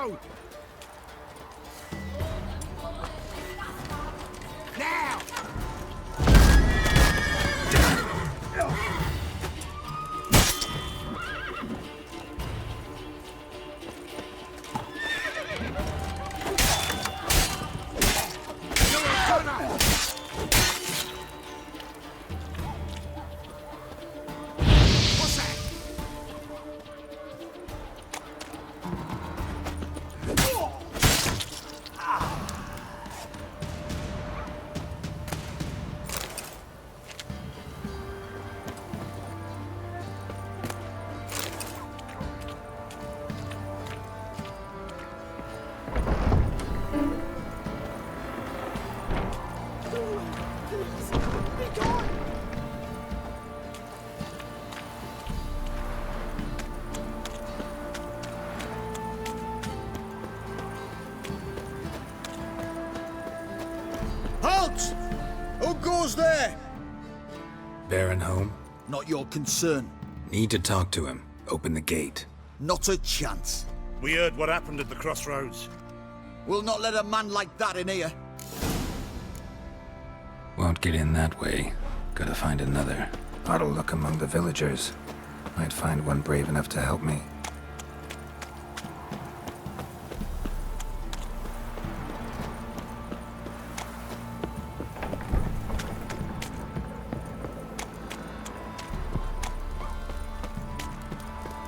road! Now! Halt! Who goes there? Baron home? Not your concern. Need to talk to him. Open the gate. Not a chance. We heard what happened at the crossroads. We'll not let a man like that in here. Won't get in that way. Gotta find another. Ought to look among the villagers. Might find one brave enough to help me.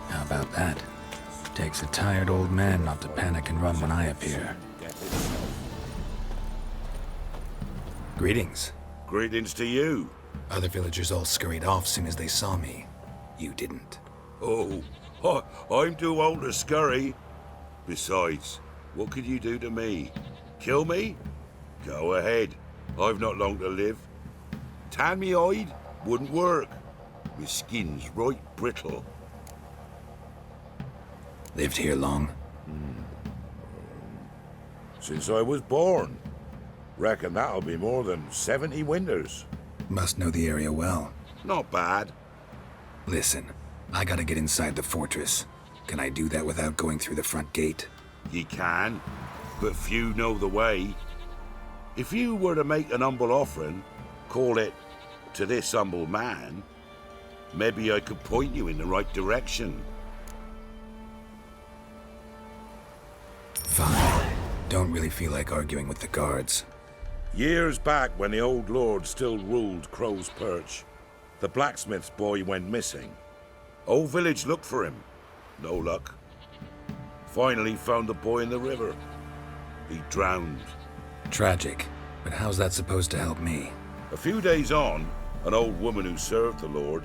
How about that? Takes a tired old man not to panic and run when I appear. Greetings. Greetings to you. Other villagers all scurried off soon as they saw me. You didn't. Oh, I'm too old to scurry. Besides, what could you do to me? Kill me? Go ahead. I've not long to live. Tan me hide? Wouldn't work. My skin's right brittle. Lived here long? Since I was born. Reckon that'll be more than 70 winters. Must know the area well. Not bad. Listen, I gotta get inside the fortress. Can I do that without going through the front gate? Ye can, but few know the way. If you were to make an humble offering, call it, to this humble man, maybe I could point you in the right direction. Fine. Don't really feel like arguing with the guards. Years back, when the old lord still ruled Crow's Perch, the blacksmith's boy went missing. Whole village looked for him. No luck. Finally found the boy in the river. He drowned. Tragic. But how's that supposed to help me? A few days on, an old woman who served the lord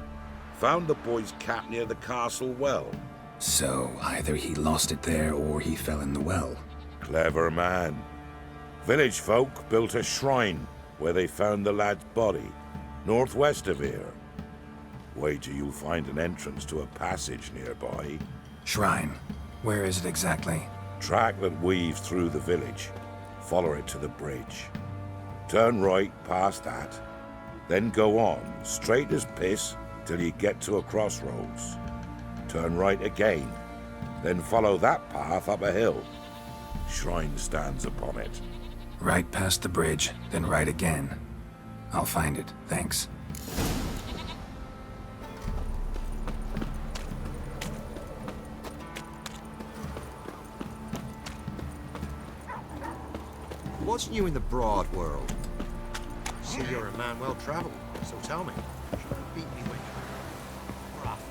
found the boy's cap near the castle well. So, either he lost it there or he fell in the well. Clever man. Village folk built a shrine where they found the lad's body, northwest of here. Wait till you find an entrance to a passage nearby. Shrine. Where is it exactly? Track that weaves through the village. Follow it to the bridge. Turn right past that. Then go on, straight as piss, till you get to a crossroads. Turn right again. Then follow that path up a hill. Shrine stands upon it. Right past the bridge, then right again. I'll find it, thanks. What's new in the broad world? See, you're a man well traveled, so tell me. Should I beat me when you're rough?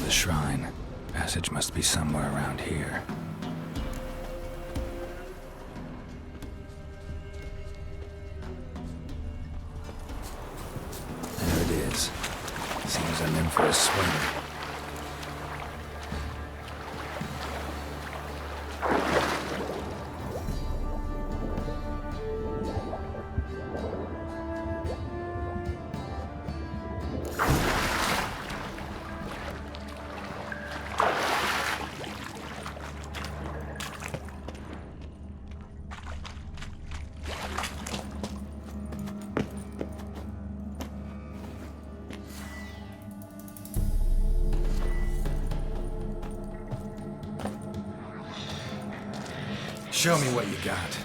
the shrine. Passage must be somewhere around here. There it is. Seems I'm in for a swing. Show me what you got.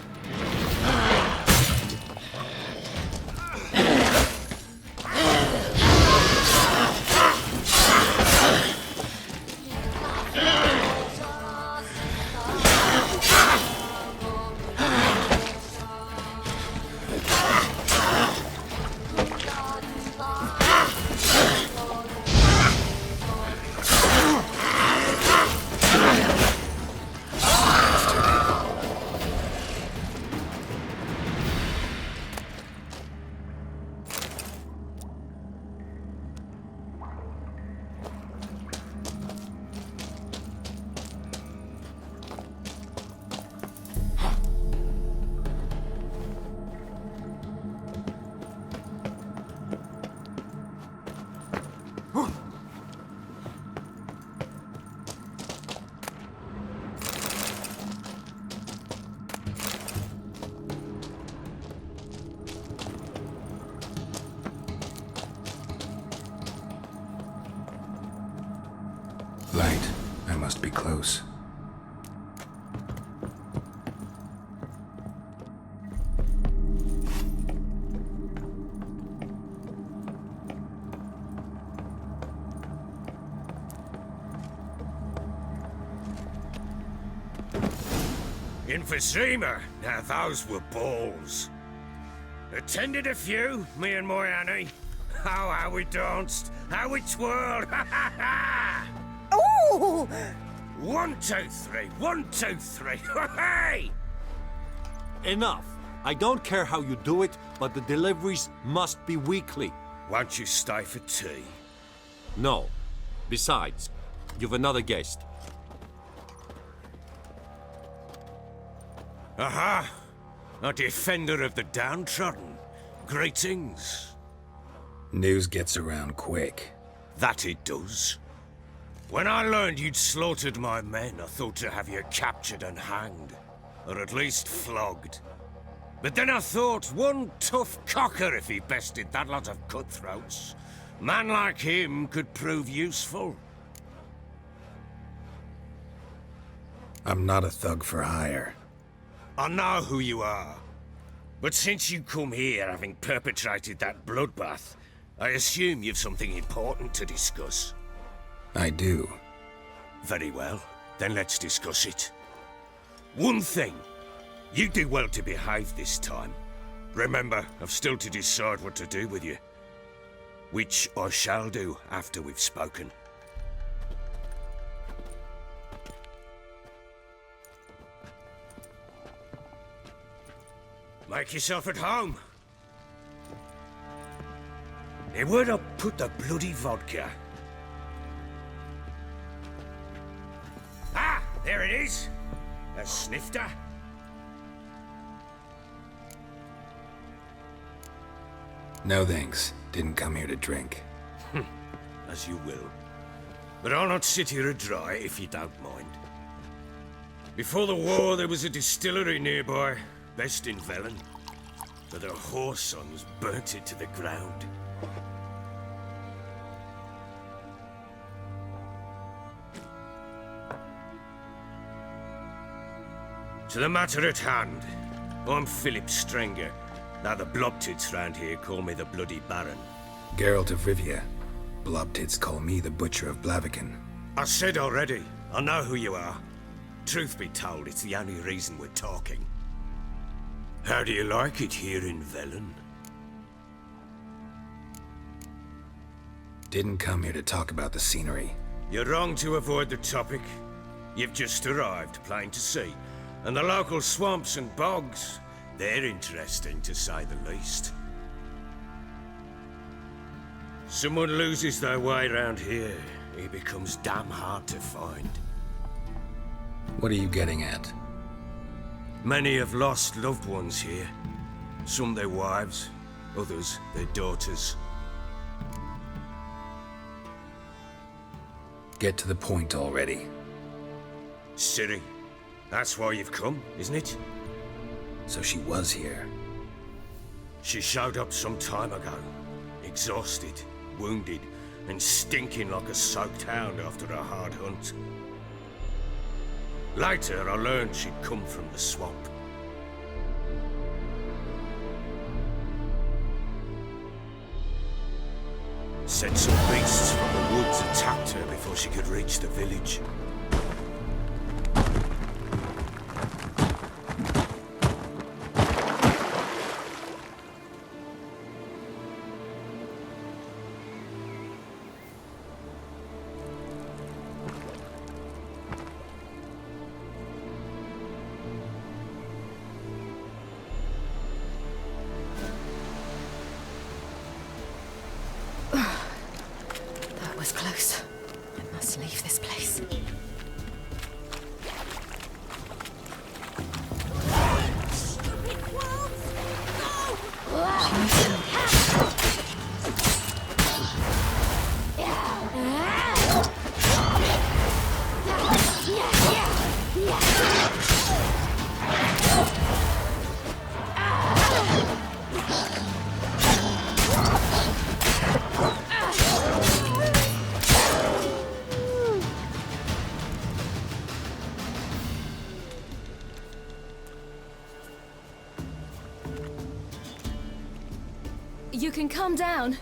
Light. I must be close. Emphysema. Now those were balls. Attended a few, me and my Annie. Oh, how we danced, how we twirled. Ha ha ha! Ooh! 1, 2, 3. 1, 2, 3. Hey! Enough. I don't care how you do it, but the deliveries must be weekly. Won't you stay for tea? No. Besides, you've another guest. Aha! A defender of the downtrodden. Greetings. News gets around quick. That it does. When I learned you'd slaughtered my men, I thought to have you captured and hanged. Or at least flogged. But then I thought, one tough cocker if he bested that lot of cutthroats. Man like him could prove useful. I'm not a thug for hire. I know who you are. But since you come here having perpetrated that bloodbath, I assume you've something important to discuss. I do. Very well. Then let's discuss it. One thing. You do well to behave this time. Remember, I've still to decide what to do with you. Which I shall do after we've spoken. Make yourself at home. Now, where'd I put the bloody vodka? Ah, there it is. A snifter. No thanks. Didn't come here to drink. As you will. But I'll not sit here a dry if you don't mind. Before the war, there was a distillery nearby, best in Velen. But their whoresons burnt it to the ground. To the matter at hand, I'm Philip Strenger. Now the blobtits round here call me the Bloody Baron. Geralt of Rivia. Blobtits call me the Butcher of Blaviken. I said already, I know who you are. Truth be told, it's the only reason we're talking. How do you like it here in Velen? Didn't come here to talk about the scenery. You're wrong to avoid the topic. You've just arrived, plain to see. And the local swamps and bogs, they're interesting to say the least. Someone loses their way around here, he becomes damn hard to find. What are you getting at? Many have lost loved ones here. Some their wives, others their daughters. Get to the point already. Ciri, that's why you've come, isn't it? So she was here. She showed up some time ago, exhausted, wounded, and stinking like a soaked hound after a hard hunt. Later, I learned she'd come from the swamp. Said some beasts from the woods attacked her before she could reach the village. That was close. I must leave this place. You can calm down.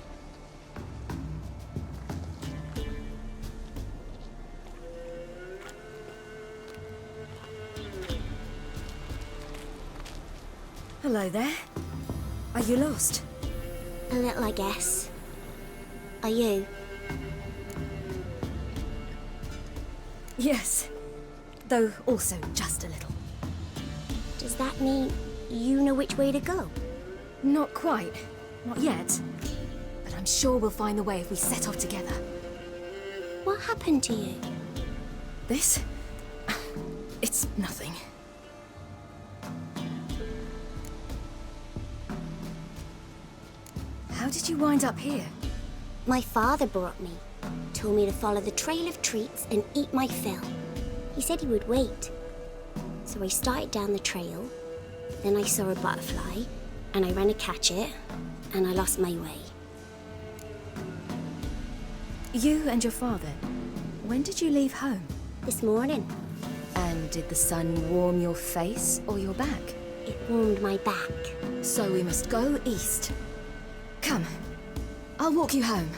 Hello there. Are you lost? A little, I guess. Are you? Yes. Though also just a little. Does that mean you know which way to go? Not quite. Not yet. But I'm sure we'll find the way if we set off together. What happened to you? This? It's nothing. How did you wind up here? My father brought me. Told me to follow the trail of treats and eat my fill. He said he would wait. So I started down the trail. Then I saw a butterfly, and I ran to catch it, and I lost my way. You and your father, when did you leave home? This morning, And did the sun warm your face or your back? it warmed my back. So we must go east. Come, I'll walk you home.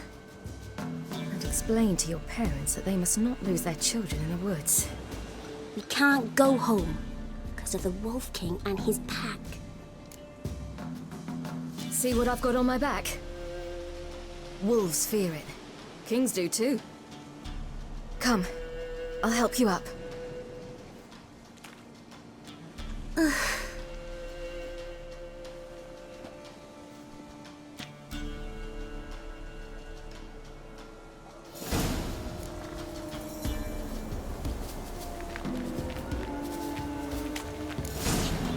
And explain to your parents that they must not lose their children in the woods. We can't go home because of the Wolf King and his pack. See what I've got on my back? Wolves fear it. Kings do too. Come, I'll help you up.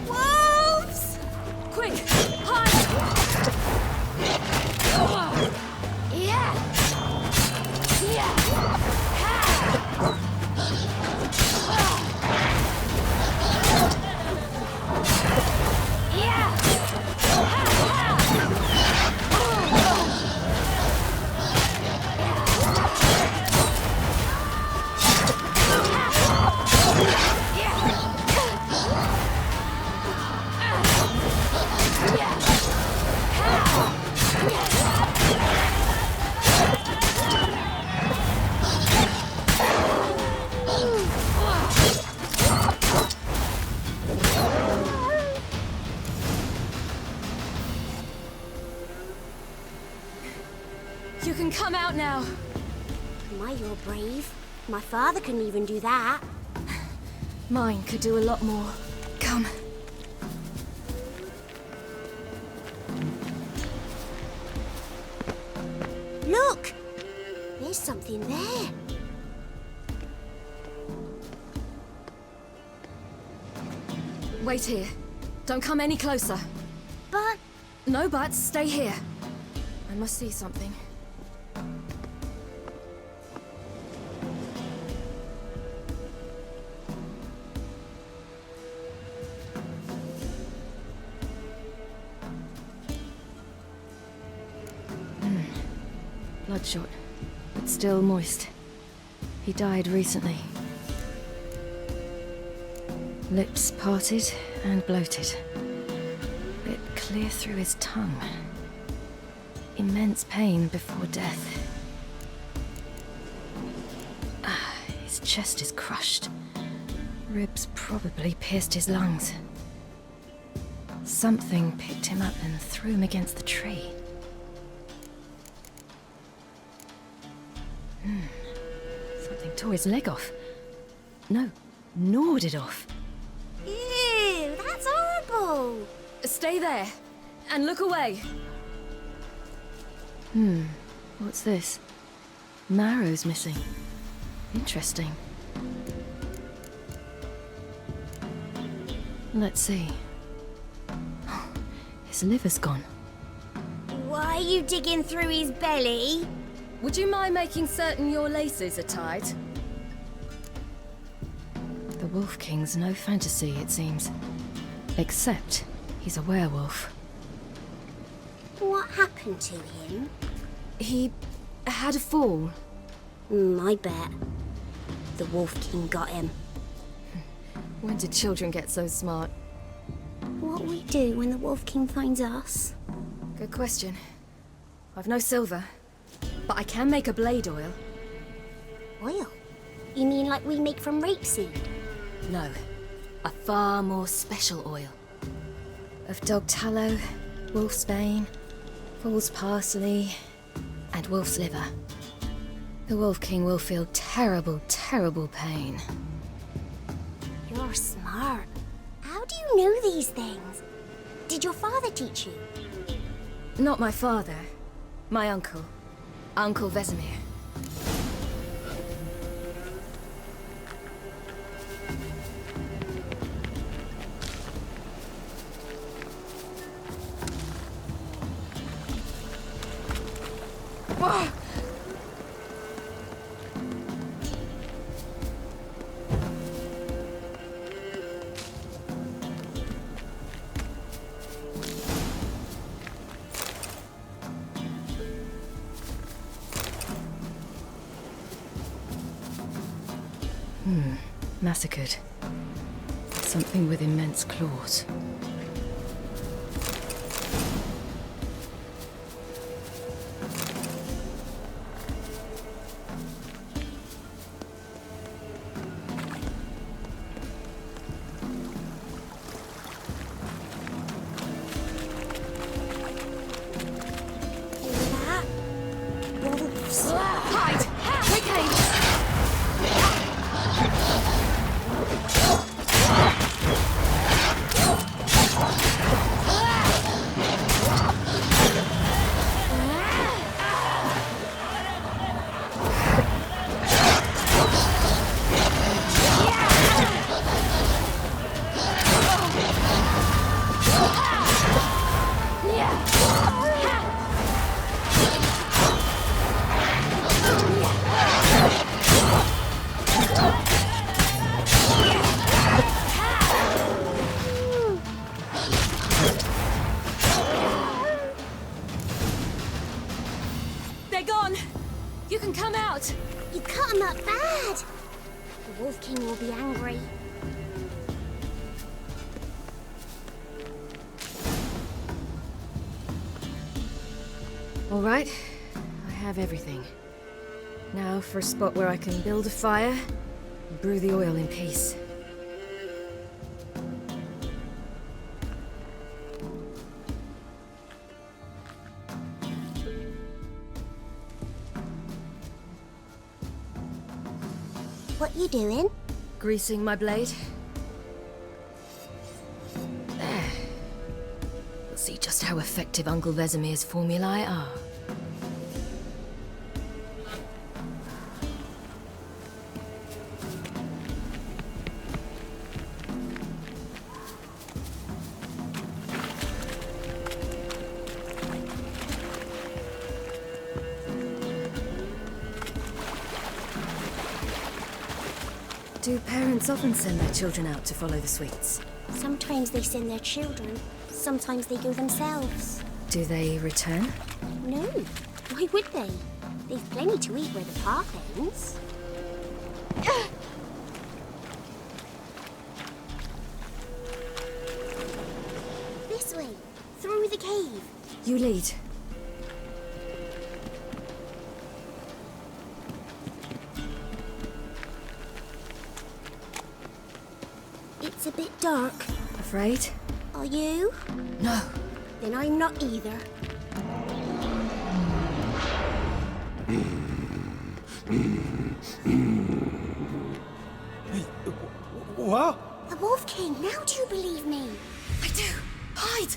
Wolves! Quick, hide! Yeah! You can come out now. Am I your brave? My father couldn't even do that. Mine could do a lot more. Come. Look! There's something there. Wait here. Don't come any closer. But No buts, stay here. I must see something. Bloodshot, but still moist. He died recently. Lips parted and bloated. Bit clear through his tongue. Immense pain before death. His chest is crushed. Ribs probably pierced his lungs. Something picked him up and threw him against the tree. Something tore his leg off. No, gnawed it off. ew, that's horrible. Stay there, and look away. What's this? Marrow's missing. Interesting. Let's see. His liver's gone. Why are you digging through his belly? Would you mind making certain your laces are tied? The Wolf King's no fantasy, it seems. Except he's a werewolf. What happened to him? He had a fall. I bet. The Wolf King got him. When did children get so smart? What we do when the Wolf King finds us? Good question. I've no silver, but I can make a blade oil. Oil? You mean like we make from rapeseed? No, a far more special oil. Of dog tallow, wolf's bane, fool's parsley, and wolf's liver. The Wolf King will feel terrible, terrible pain. You're smart. How do you know these things? Did your father teach you? Not my father, my uncle. Uncle Vesemir. Massacred. Something with immense claws. Hear that? Wolves. Hide! Quick aim! They're gone! You can come out! You cut him up bad. The Wolf King will be angry. All right, I have everything. Now for a spot where I can build a fire and brew the oil in peace. What you doing? Greasing my blade. There. We'll see just how effective Uncle Vesemir's formulae are. Do parents often send their children out to follow the sweets? Sometimes they send their children, sometimes they go themselves. Do they return? No, why would they? They've plenty to eat where the path ends. This way, through the cave. You lead. It's a bit dark. Afraid? Are you? No. Then I'm not either. What? The Wolf King, now do you believe me? I do. Hide!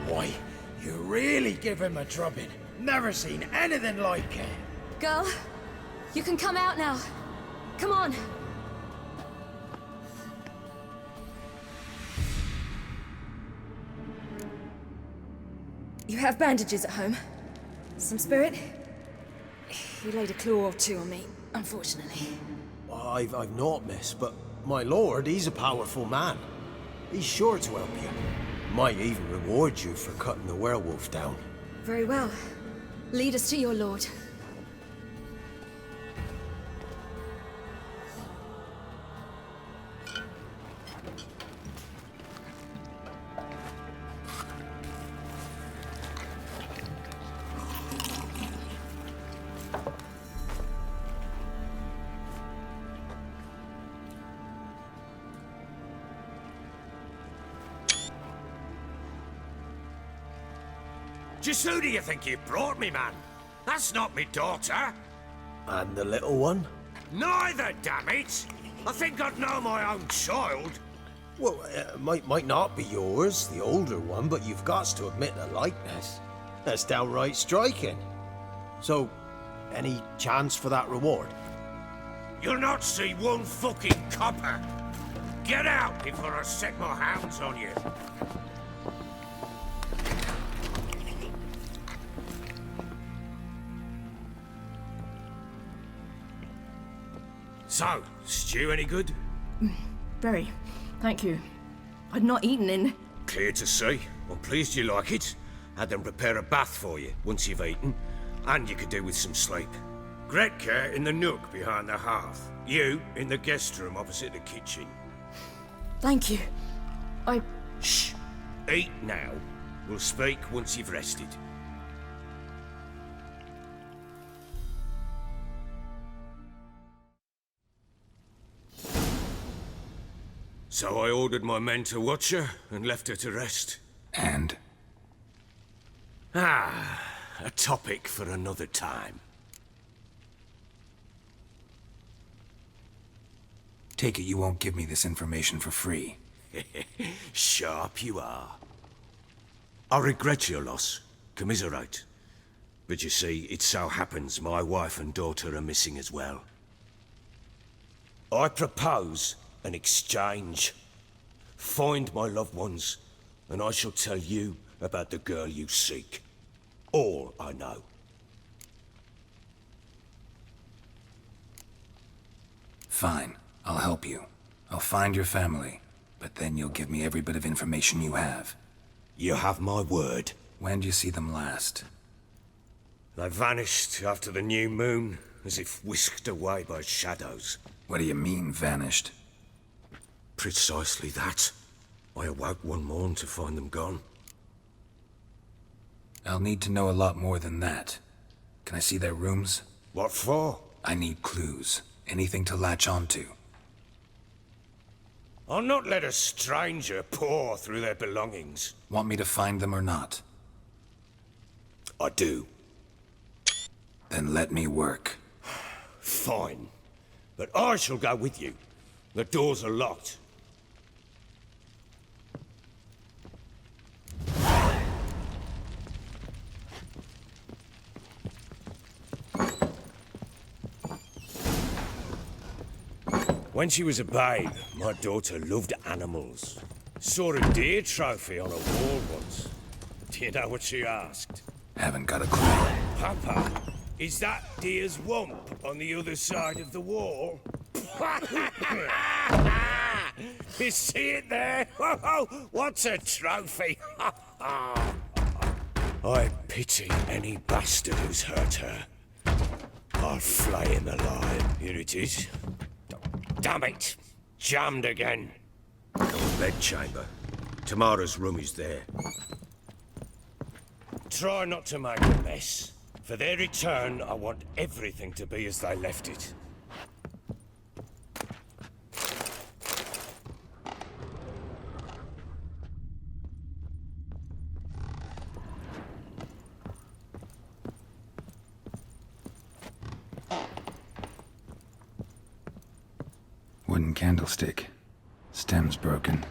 Why, you really give him a drubbing. Never seen anything like it. Girl, you can come out now. Come on. You have bandages at home? Some spirit? He laid a claw or two on me, unfortunately. I've not, miss, but my lord, he's a powerful man. He's sure to help you. Might even reward you for cutting the werewolf down. Very well. Lead us to your lord. Just who do you think you brought me, man? That's not me daughter. And the little one? Neither, damn it! I think I'd know my own child. Well, might not be yours, the older one, but you've got to admit the likeness. That's downright striking. So, any chance for that reward? You'll not see one fucking copper. Get out before I set my hounds on you. So, stew any good? Very. Thank you. I'd not eaten in... Clear to see. I'm pleased you like it. Had them prepare a bath for you once you've eaten, and you could do with some sleep. Gretka in the nook behind the hearth. You in the guest room opposite the kitchen. Thank you. Shh. Eat now. We'll speak once you've rested. So I ordered my men to watch her and left her to rest. And? A topic for another time. Take it you won't give me this information for free. Sharp you are. I regret your loss. Commiserate. But you see, it so happens my wife and daughter are missing as well. I propose an exchange. Find my loved ones, and I shall tell you about the girl you seek. All I know. Fine. I'll help you. I'll find your family. But then you'll give me every bit of information you have. You have my word. When did you see them last? They vanished after the new moon, as if whisked away by shadows. What do you mean, vanished? Precisely that. I awoke one morn to find them gone. I'll need to know a lot more than that. Can I see their rooms? What for? I need clues. Anything to latch onto. I'll not let a stranger pore through their belongings. Want me to find them or not? I do. Then let me work. Fine. But I shall go with you. The doors are locked. When she was a babe, my daughter loved animals. Saw a deer trophy on a wall once. Do you know what she asked? Haven't got a clue. Papa, is that deer's wump on the other side of the wall? You see it there? Oh, what's a trophy? I pity any bastard who's hurt her. I'll flay him alive. Here it is. Damn it! Jammed again. Bedchamber. Tamara's room is there. Try not to make a mess. For their return, I want everything to be as they left it. Wooden candlestick. Stem's broken.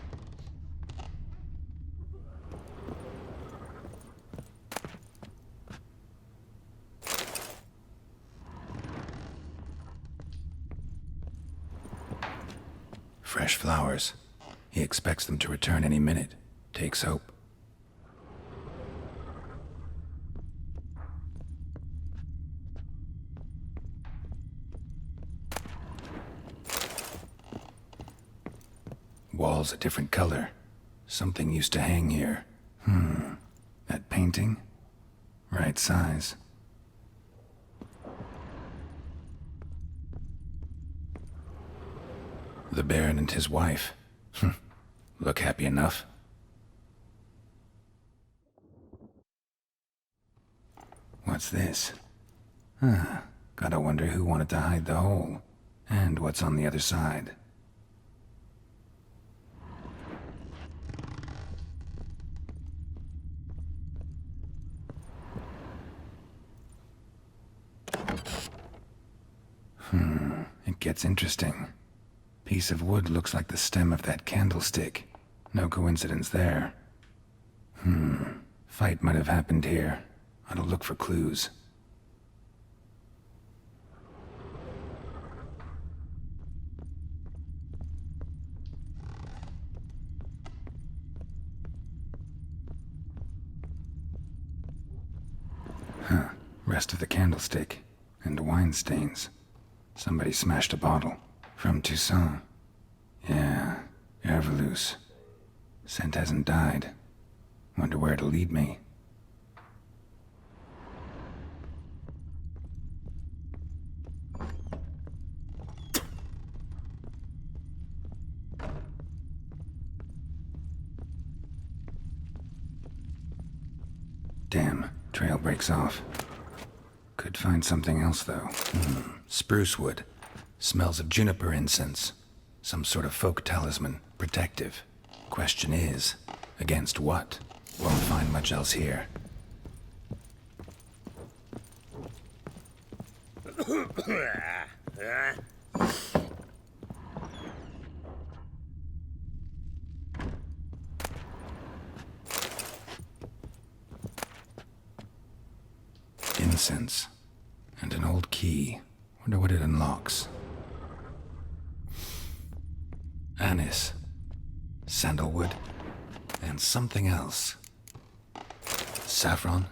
Fresh flowers. He expects them to return any minute. Takes hope. Walls a different color. Something used to hang here. That painting? Right size. The Baron and his wife. Look happy enough. What's this? Gotta wonder who wanted to hide the hole. And what's on the other side. It gets interesting. Piece of wood looks like the stem of that candlestick. No coincidence there. Fight might have happened here. Ought to look for clues. Rest of the candlestick. And wine stains. Somebody smashed a bottle. From Toussaint. Yeah, Herveloos. Scent hasn't died. Wonder where it'll lead me. Damn, trail breaks off. Could find something else, though. Spruce wood. Smells of juniper incense. Some sort of folk talisman. Protective. Question is, against what? Won't find much else here. Incense. And an old key. Wonder what it unlocks. Anise. Sandalwood. And something else. Saffron.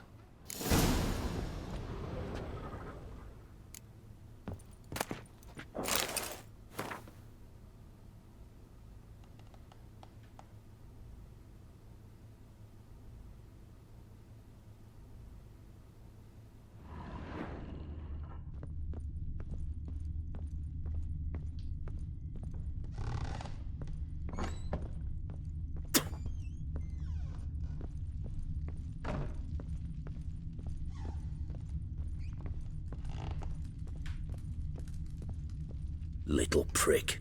Little prick.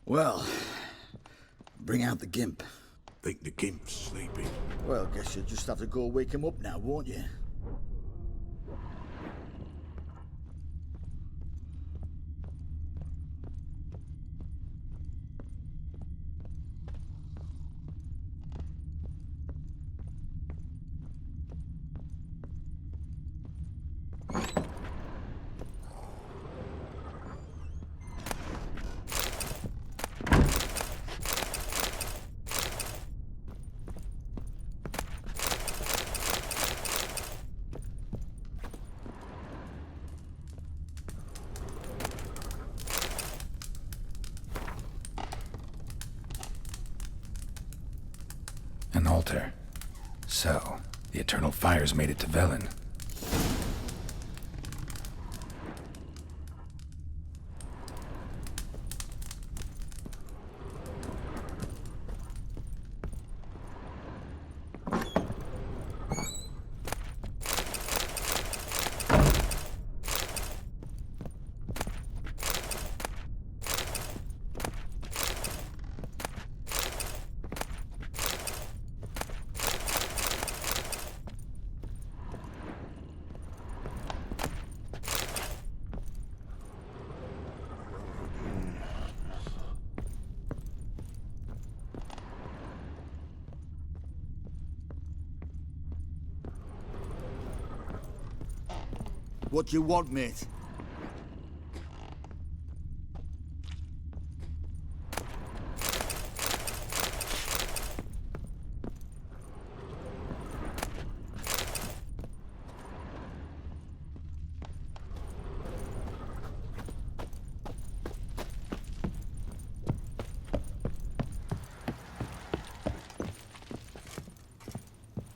Well, bring out the gimp. Think the gimp's sleeping. Well, guess you'll just have to go wake him up now, won't you? An altar. So, the Eternal Fires made it to Velen. What do you want, mate?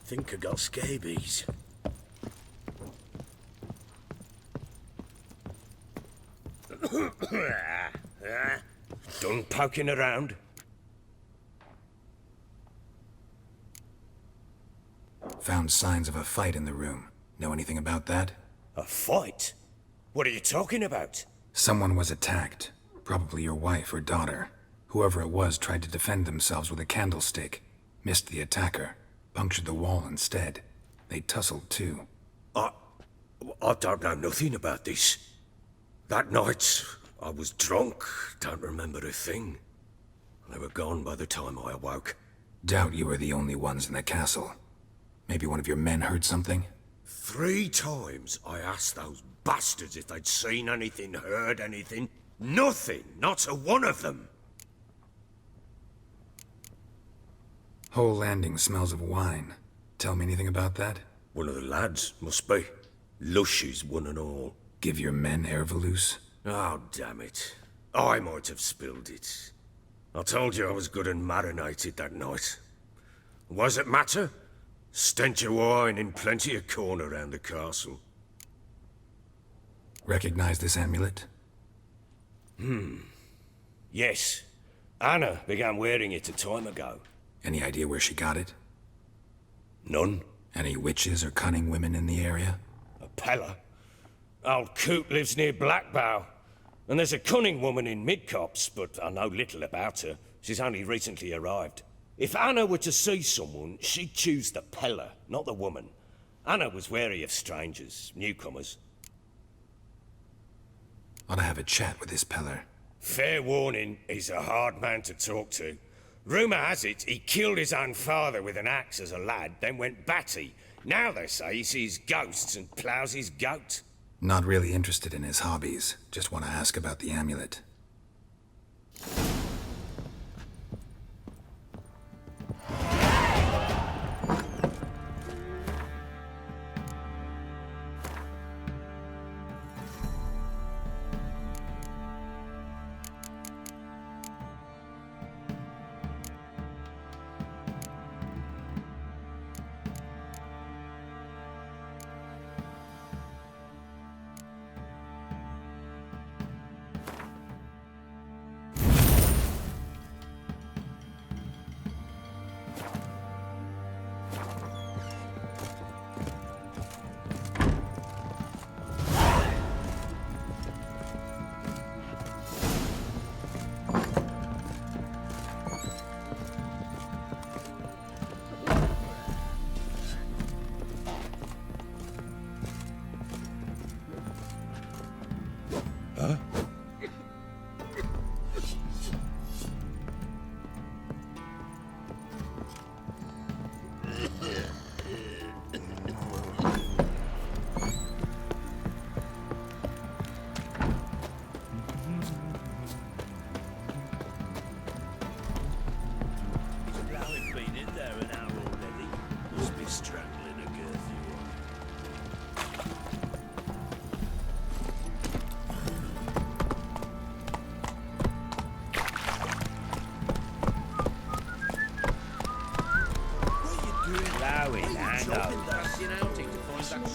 Think I got scabies. Done poking around? Found signs of a fight in the room. Know anything about that? A fight? What are you talking about? Someone was attacked. Probably your wife or daughter. Whoever it was tried to defend themselves with a candlestick. Missed the attacker. Punctured the wall instead. They tussled too. I don't know nothing about this. That night, I was drunk, don't remember a thing. They were gone by the time I awoke. Doubt you were the only ones in the castle. Maybe one of your men heard something? 3 times I asked those bastards if they'd seen anything, heard anything. Nothing, not a one of them. Whole landing smells of wine. Tell me anything about that? One of the lads, must be. Lushes, one and all. Give your men Ervelus? Oh, damn it. I might have spilled it. I told you I was good and marinated that night. Was it matter? Stench of wine in plenty of corn around the castle. Recognize this amulet? Yes. Anna began wearing it a time ago. Any idea where she got it? None. Any witches or cunning women in the area? A Pella. Old Coot lives near Blackbow. And there's a cunning woman in Midcopse, but I know little about her. She's only recently arrived. If Anna were to see someone, she'd choose the Pella, not the woman. Anna was wary of strangers, newcomers. Ought to have a chat with this Peller. Fair warning, he's a hard man to talk to. Rumour has it he killed his own father with an axe as a lad, then went batty. Now they say he sees ghosts and ploughs his goat. Not really interested in his hobbies. Just want to ask about the amulet.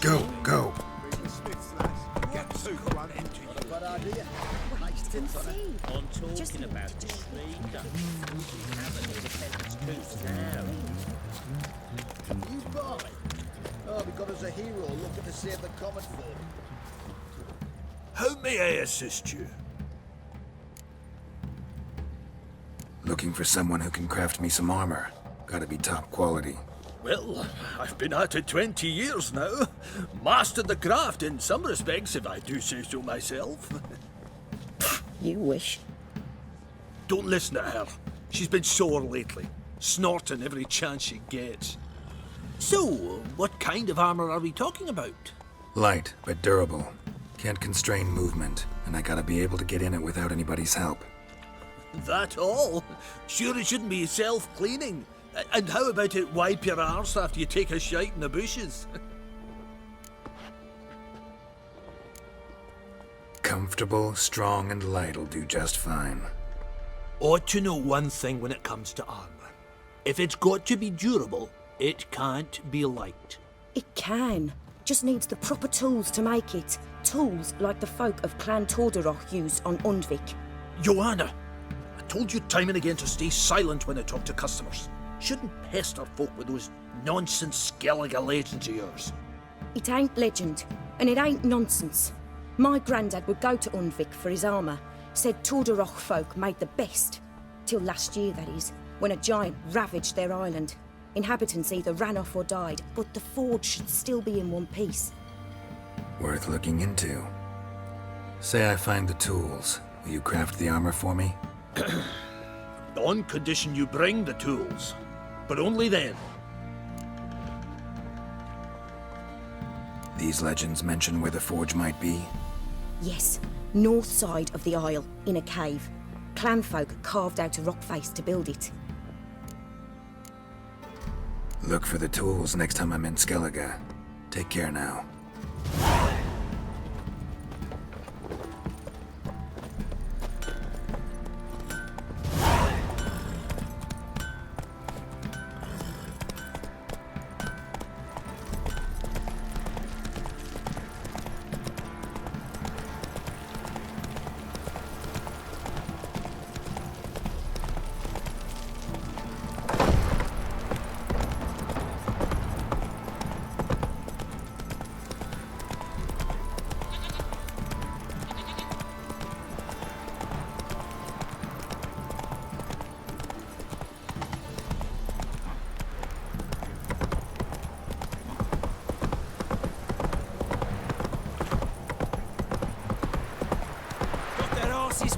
Go, go. I'm talking about the stream duck. You haven't the defender's goose now. You buy? Oh, we got us a hero looking to save the comet for him. How may I assist you? Looking for someone who can craft me some armor. Gotta be top quality. Well, I've been at it 20 years now. Mastered the craft in some respects, if I do say so myself. You wish. Don't listen to her. She's been sore lately, snorting every chance she gets. So, what kind of armor are we talking about? Light, but durable. Can't constrain movement, and I gotta be able to get in it without anybody's help. That all? Sure it shouldn't be self-cleaning. And how about it wipe your arse after you take a shite in the bushes? Comfortable, strong, and light'll do just fine. Ought to know one thing when it comes to armor. If it's got to be durable, it can't be light. It can. Just needs the proper tools to make it. Tools like the folk of Clan Tordaroch used on Undvik. Joanna, I told you time and again to stay silent when I talk to customers. Shouldn't pester folk with those nonsense Skellige legends of yours. It ain't legend, and it ain't nonsense. My granddad would go to Undvik for his armour. Said Tordaroch folk made the best. Till last year, that is, when a giant ravaged their island. Inhabitants either ran off or died, but the forge should still be in one piece. Worth looking into. Say I find the tools. Will you craft the armor for me? On condition you bring the tools. But only then. These legends mention where the forge might be? Yes, north side of the isle, in a cave. Clanfolk carved out a rock face to build it. Look for the tools next time I'm in Skellige. Take care now.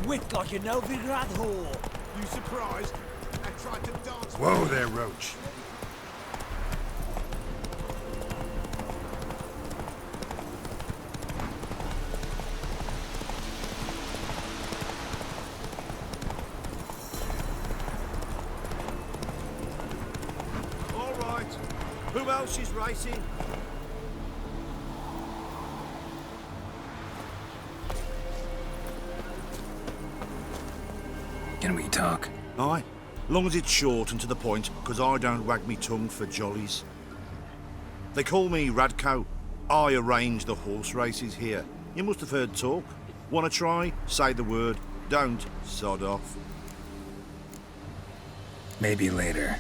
Wick like a Novigrad whore. You surprised? I tried to dance. Whoa there, Roach. All right. Who else is racing? Can we talk? Aye, long as it's short and to the point, because I don't wag me tongue for jollies. They call me Radko. I arrange the horse races here. You must have heard talk. Want to try? Say the word. Don't, sod off. Maybe later.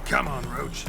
Come on, Roach.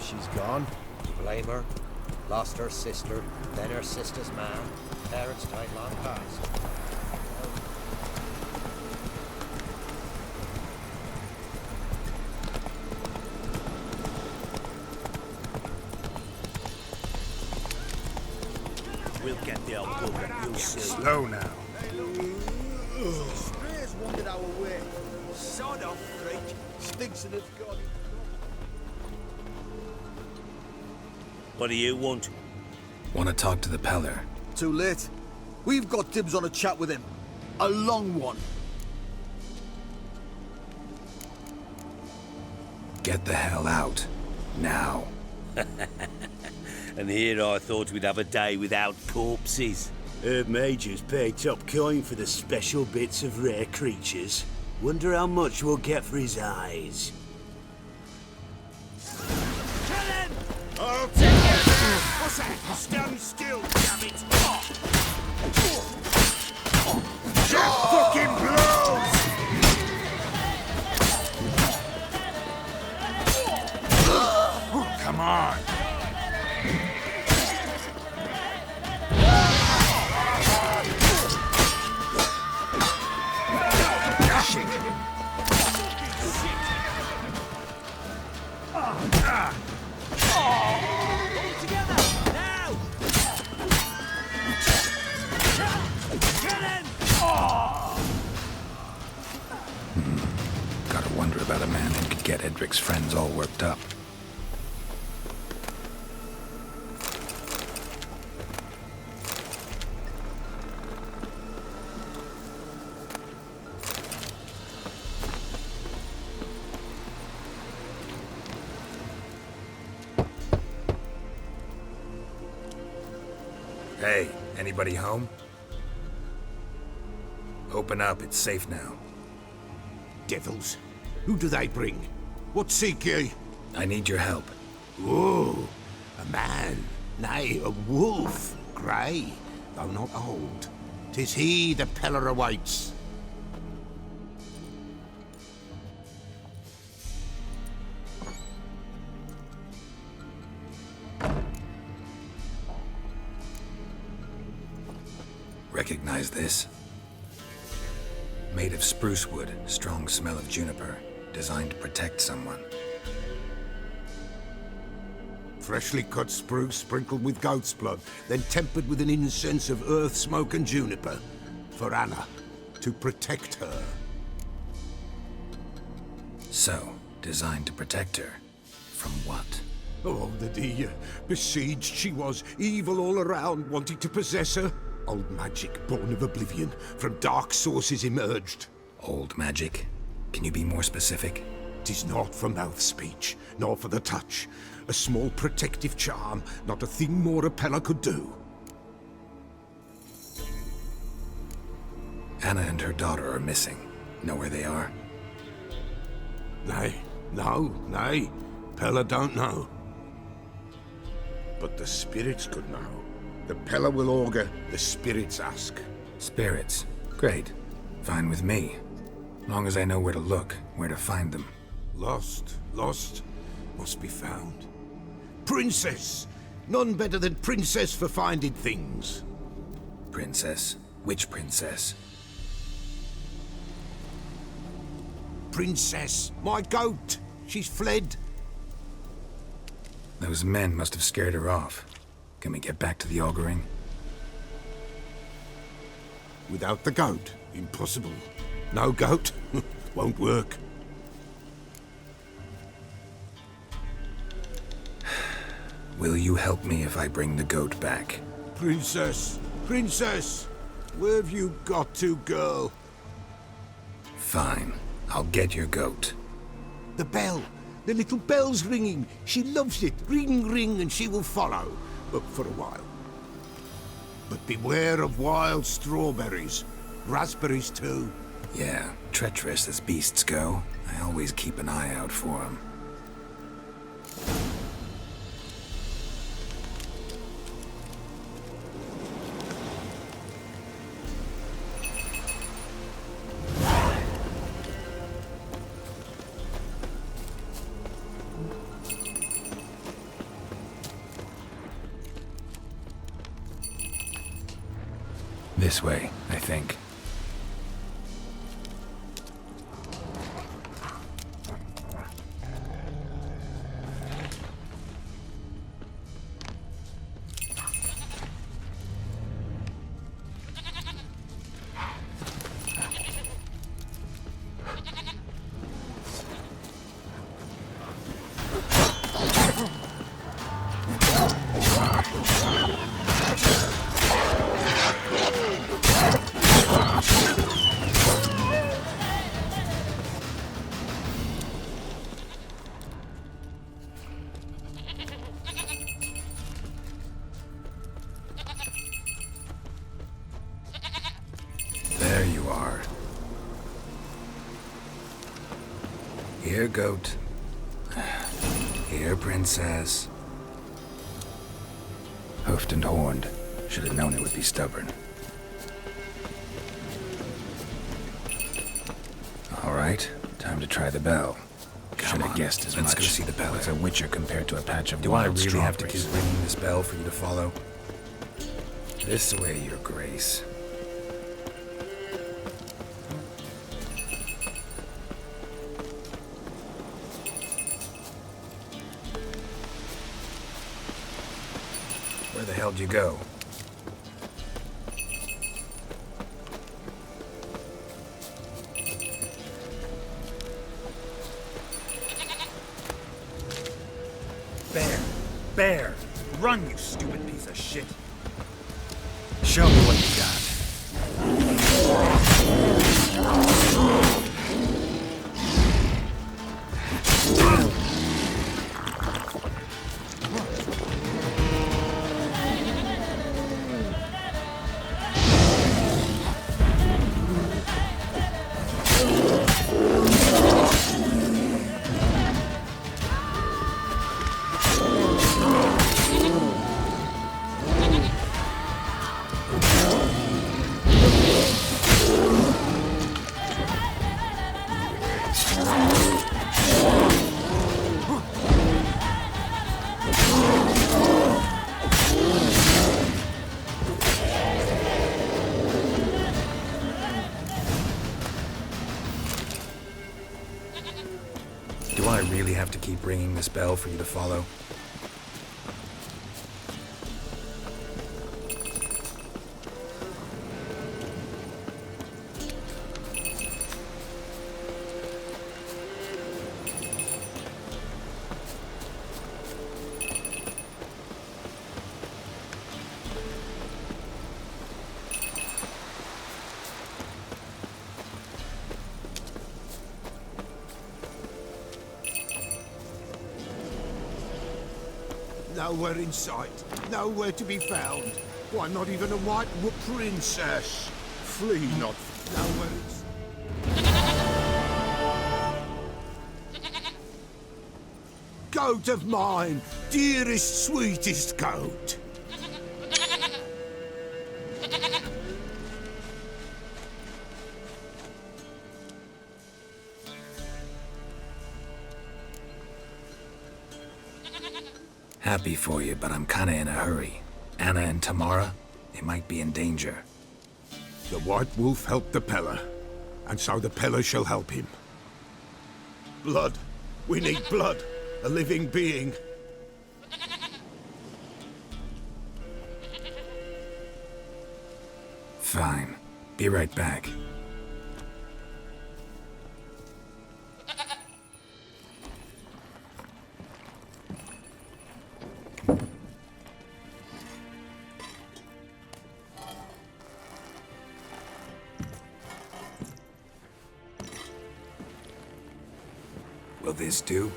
She's gone. Blame her. Lost her sister, then her sister's man. Parents died long past. We'll get the old bugger, you'll see. Slow now. Spears wanted our way. Sod off, freak. Stinks in its god. What do you want? Want to talk to the Peller. Too late. We've got dibs on a chat with him. A long one. Get the hell out. Now. And here I thought we'd have a day without corpses. Herb Major's paid top coin for the special bits of rare creatures. Wonder how much we'll get for his eyes. Kill him! I'll take it! What's that? Stand still, damn it! Jack fucking blows! Come on. Gotta wonder about a man who could get Edric's friends all worked up. Hey, anybody home? Open up, it's safe now. Devils. Who do they bring? What seek ye? I need your help. Oh, a man. Nay, a wolf. Grey, though not old. 'Tis he the Peller awaits. Recognize this? Made of spruce wood, strong smell of juniper, designed to protect someone. Freshly cut spruce sprinkled with goat's blood, then tempered with an incense of earth, smoke and juniper. For Anna, to protect her. So, designed to protect her. From what? Oh, the dear. Besieged she was, evil all around, wanting to possess her. Old magic, born of oblivion, from dark sources emerged. Old magic? Can you be more specific? 'Tis not for mouth speech, nor for the touch. A small protective charm, not a thing more a Peller could do. Anna and her daughter are missing. Know where they are? Nay, nay. Peller don't know. But the spirits could know. The Peller will augur, the spirits ask. Spirits? Great. Fine with me. Long as I know where to look, where to find them. Lost, must be found. Princess! None better than Princess for finding things. Princess? Which princess? Princess, my goat! She's fled. Those men must have scared her off. Can we get back to the auguring? Without the goat, impossible. No goat, won't work. Will you help me if I bring the goat back? Princess, where have you got to, girl? Fine. I'll get your goat. The bell, the little bell's ringing. She loves it. Ring, ring, and she will follow. But for a while. But beware of wild strawberries. Raspberries, too. Yeah, treacherous as beasts go. I always keep an eye out for them. This way, I think. Here, goat. Here, princess. Hoofed and horned. Should have known it would be stubborn. All right, time to try the bell. Should have guessed as much. Let's go see the bell. It's a witcher compared to a patch of wild strawberries. Do I really have to keep ringing this bell for you to follow? This way, your grace. Where the hell do you go? Bear! Run, you stupid piece of shit! Show me what you got. Do I really have to keep ringing this bell for you to follow? Nowhere in sight. Nowhere to be found. Why, not even a white princess. Flee not. Nowhere in... Goat of mine, dearest, sweetest goat. Happy for you, but I'm kinda in a hurry. Anna and Tamara, they might be in danger. The White Wolf helped the Peller, and so the Peller shall help him. Blood. We need blood. A living being. Fine. Be right back. Will this do?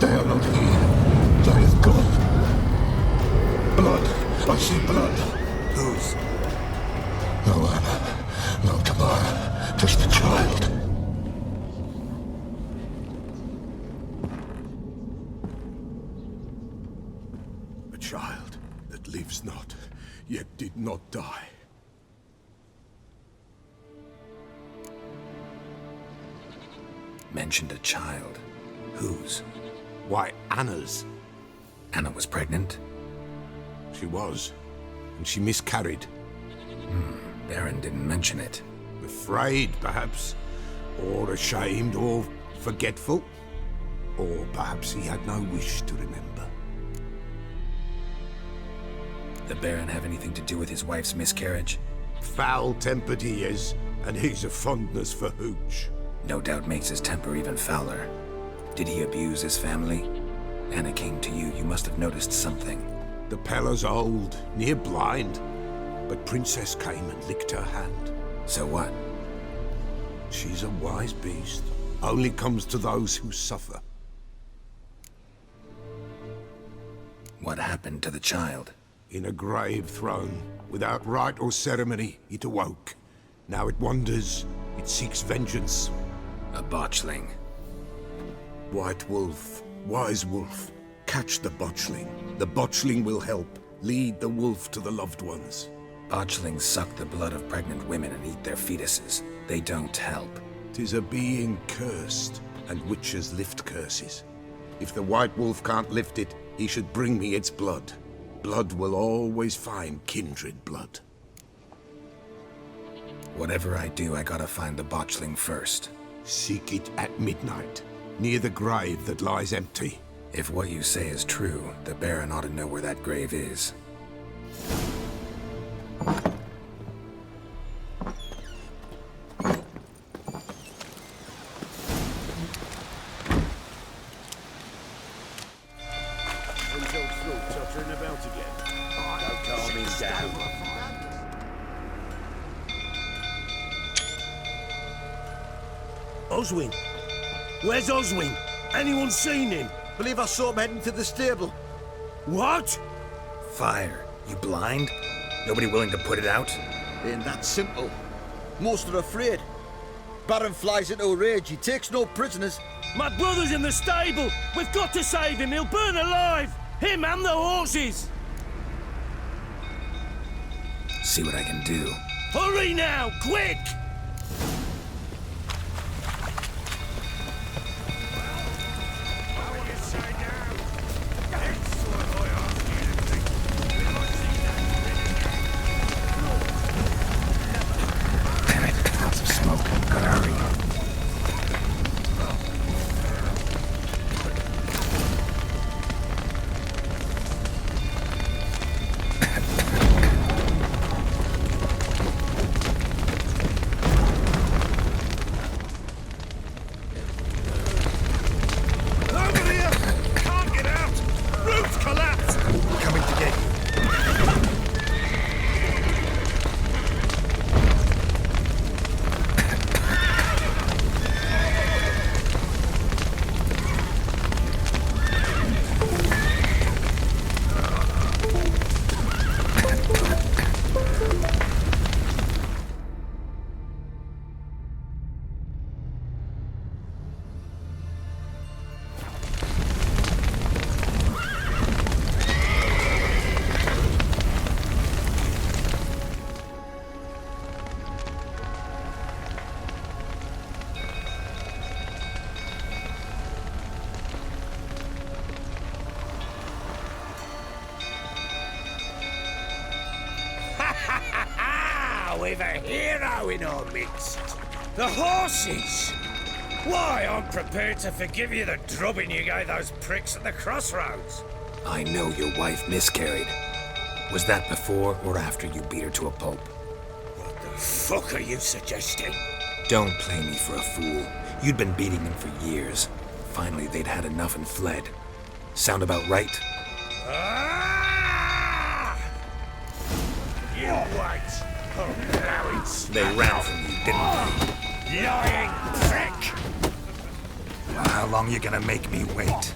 They are not here. They is gone. Blood. I see blood. Whose? No Anna. No Tamara. Just the child. A child that lives not, yet did not die. Mentioned a child. Whose? Why, Anna's. Anna was pregnant? She was, and she miscarried. Baron didn't mention it. Afraid, perhaps, or ashamed, or forgetful. Or perhaps he had no wish to remember. The Baron have anything to do with his wife's miscarriage? Foul-tempered he is, and he's a fondness for hooch. No doubt makes his temper even fouler. Did he abuse his family? Anna came to you, you must have noticed something. The Pella's old, near blind, but Princess came and licked her hand. So what? She's a wise beast. Only comes to those who suffer. What happened to the child? In a grave thrown, without rite or ceremony, it awoke. Now it wanders, it seeks vengeance. A botchling. White wolf, wise wolf, catch the botchling. The botchling will help, lead the wolf to the loved ones. Botchlings suck the blood of pregnant women and eat their fetuses. They don't help. 'Tis a being cursed, and witches lift curses. If the white wolf can't lift it, he should bring me its blood. Blood will always find kindred blood. Whatever I do, I gotta find the botchling first. Seek it at midnight, near the grave that lies empty. If what you say is true, the Baron ought to know where that grave is. Oswin? Where's Oswin? Anyone seen him? Believe I saw him heading to the stable. What? Fire. You blind? Nobody willing to put it out? Ain't that simple. Most are afraid. Baron flies into a rage. He takes no prisoners. My brother's in the stable. We've got to save him. He'll burn alive. Him and the horses. See what I can do. Hurry now, quick! We've a hero in our midst. The horses! Why, I'm prepared to forgive you the drubbing you gave those pricks at the crossroads. I know your wife miscarried. Was that before or after you beat her to a pulp? What the fuck are you suggesting? Don't play me for a fool. You'd been beating them for years. Finally, they'd had enough and fled. Sound about right? Ah! You wait. They ran from you, didn't they? Lying prick! Well, how long you gonna make me wait?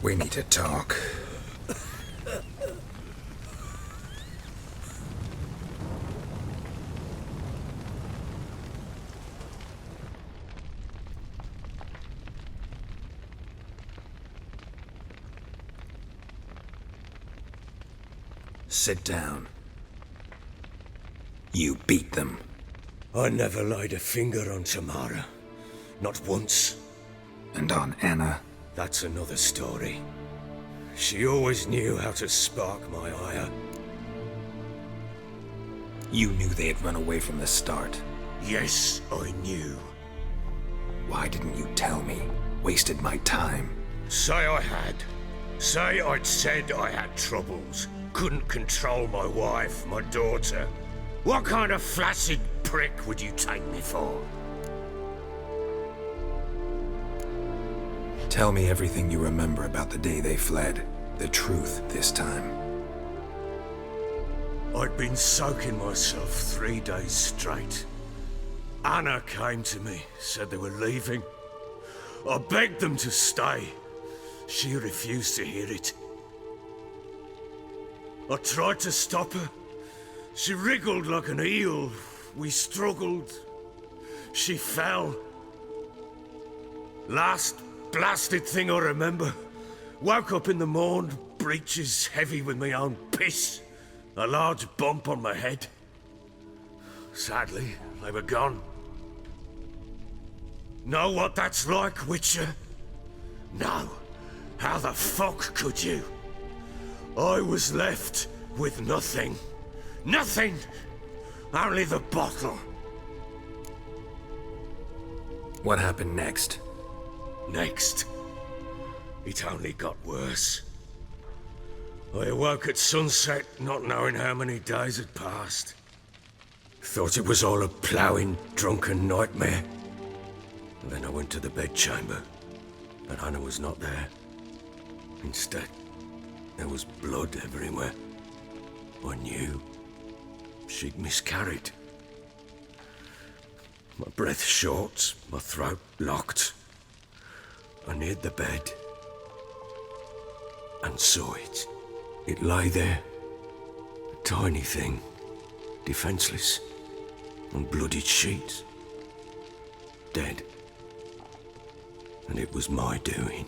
We need to talk. Sit down. You beat them. I never laid a finger on Tamara. Not once. And on Anna? That's another story. She always knew how to spark my ire. You knew they had run away from the start. Yes, I knew. Why didn't you tell me? Wasted my time. Say I had. Say I'd said I had troubles. Couldn't control my wife, my daughter. What kind of flaccid prick would you take me for? Tell me everything you remember about the day they fled. The truth this time. I'd been soaking myself 3 days straight. Anna came to me, said they were leaving. I begged them to stay. She refused to hear it. I tried to stop her. She wriggled like an eel. We struggled. She fell. Last blasted thing I remember. Woke up in the morn, breeches heavy with my own piss. A large bump on my head. Sadly, they were gone. Know what that's like, Witcher? No. How the fuck could you? I was left with nothing. Nothing! Only the bottle. What happened next? Next? It only got worse. I awoke at sunset, not knowing how many days had passed. Thought it was all a ploughing, drunken nightmare. And then I went to the bedchamber, but Anna was not there. Instead, there was blood everywhere. I knew she'd miscarried. My breath short, my throat locked. I neared the bed and saw it. It lay there, a tiny thing, defenseless, on bloodied sheets, dead. And it was my doing.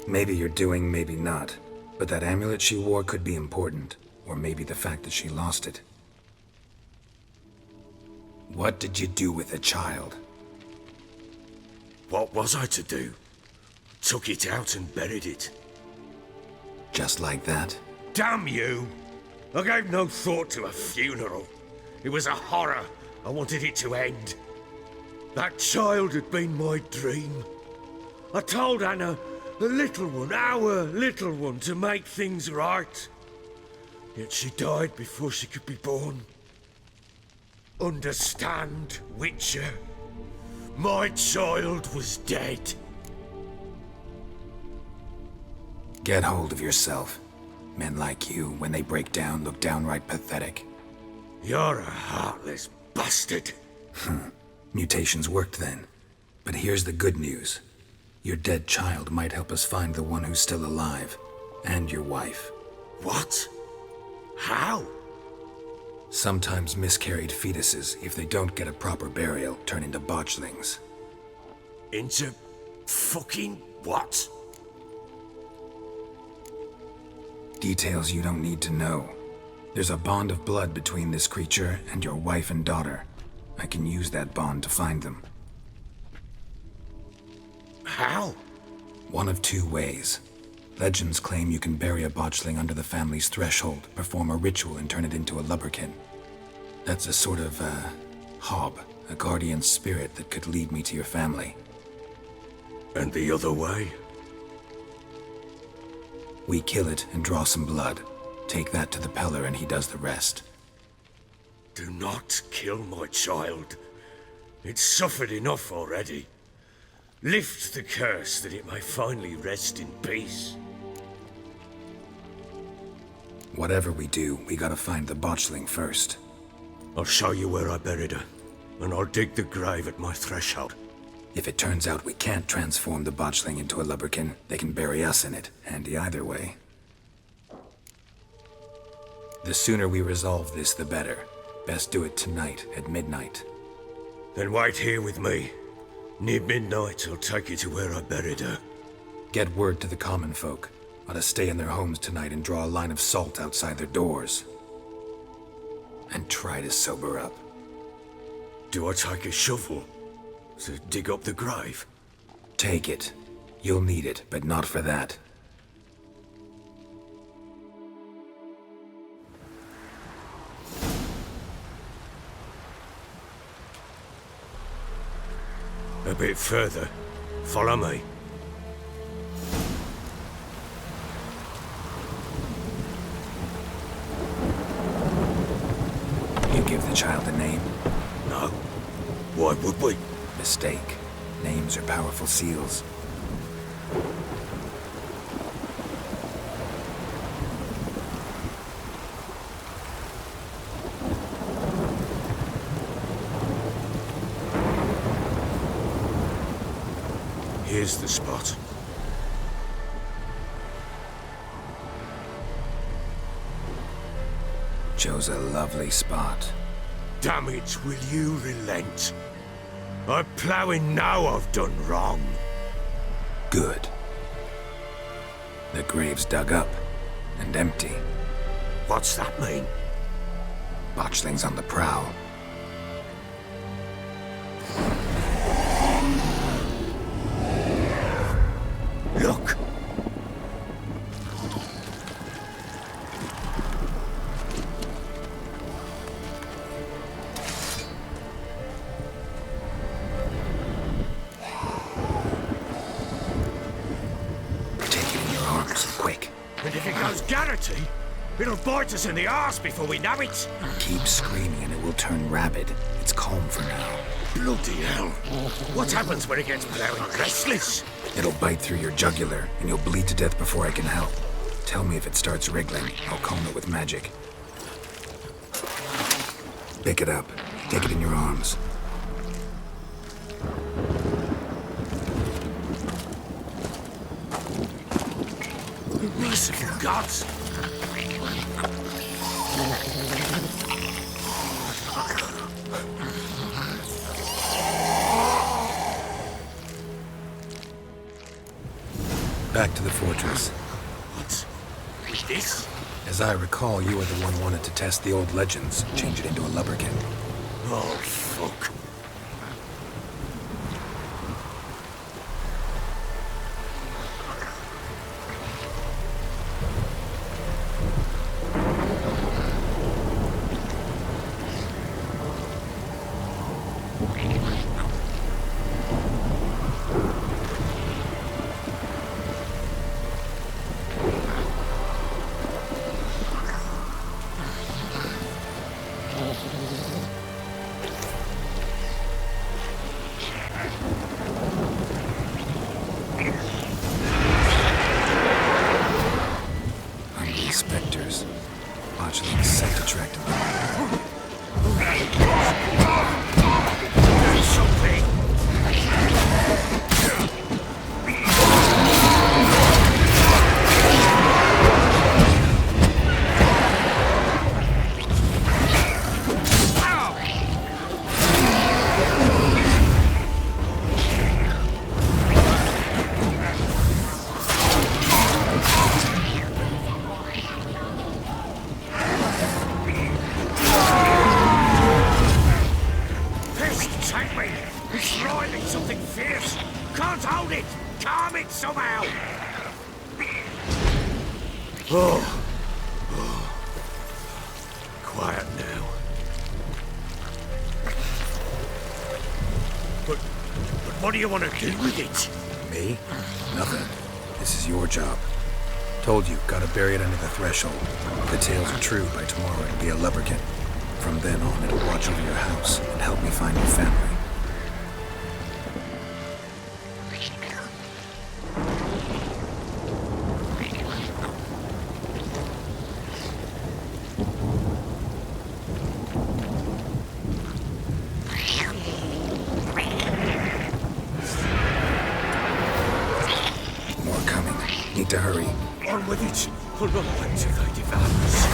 Maybe you're doing, maybe not. But that amulet she wore could be important. Or maybe the fact that she lost it. What did you do with the child? What was I to do? Took it out and buried it. Just like that? Damn you! I gave no thought to a funeral. It was a horror. I wanted it to end. That child had been my dream. I told Anna, the little one, our little one, to make things right. Yet she died before she could be born. Understand, Witcher? My child was dead. Get hold of yourself. Men like you, when they break down, look downright pathetic. You're a heartless bastard. Mutations worked then. But here's the good news. Your dead child might help us find the one who's still alive. And your wife. What? How? Sometimes miscarried fetuses, if they don't get a proper burial, turn into botchlings. Into fucking what? Details you don't need to know. There's a bond of blood between this creature and your wife and daughter. I can use that bond to find them. How? One of two ways. Legends claim you can bury a botchling under the family's threshold, perform a ritual, and turn it into a lubberkin. That's a sort of, hob, a guardian spirit that could lead me to your family. And the other way? We kill it and draw some blood. Take that to the Peller and he does the rest. Do not kill my child. It's suffered enough already. Lift the curse that it may finally rest in peace. Whatever we do, we gotta find the botchling first. I'll show you where I buried her, and I'll dig the grave at my threshold. If it turns out we can't transform the botchling into a lubberkin, they can bury us in it. Handy either way. The sooner we resolve this, the better. Best do it tonight, at midnight. Then wait here with me. Near midnight, I'll take you to where I buried her. Get word to the common folk. Ought to stay in their homes tonight and draw a line of salt outside their doors. And try to sober up. Do I take a shovel to dig up the grave? Take it. You'll need it, but not for that. A bit further. Follow me. You give the child a name? No. Why would we? Mistake. Names are powerful seals. Here's the spot. Chose a lovely spot. Damn it, will you relent? I'm ploughing now I've done wrong. Good. The grave's dug up and empty. What's that mean? Botchling's on the prowl. Look! Take it in your arms, quick. And if it goes Garrity, it'll bite us in the arse before we know it. Keep screaming and it will turn rabid. It's calm for now. Bloody hell. What happens when it gets plowing restless? It'll bite through your jugular, and you'll bleed to death before I can help. Tell me if it starts wriggling. I'll calm it with magic. Pick it up. Take it in your arms. Merciful gods! Back to the fortress. What? With this? As I recall, you were the one wanted to test the old legends, change it into a lubberkin. Oh, fuck. Spectres. Botchling's scent attracted them. Quiet now. But what do you want to do with it? Me? Nothing. This is your job. Told you, gotta bury it under the threshold. If the tales are true, by tomorrow it'll be a lubberkin. From then on, it'll watch over your house and help me find your family. Need to hurry. On with it. We'll not wait till they devour us.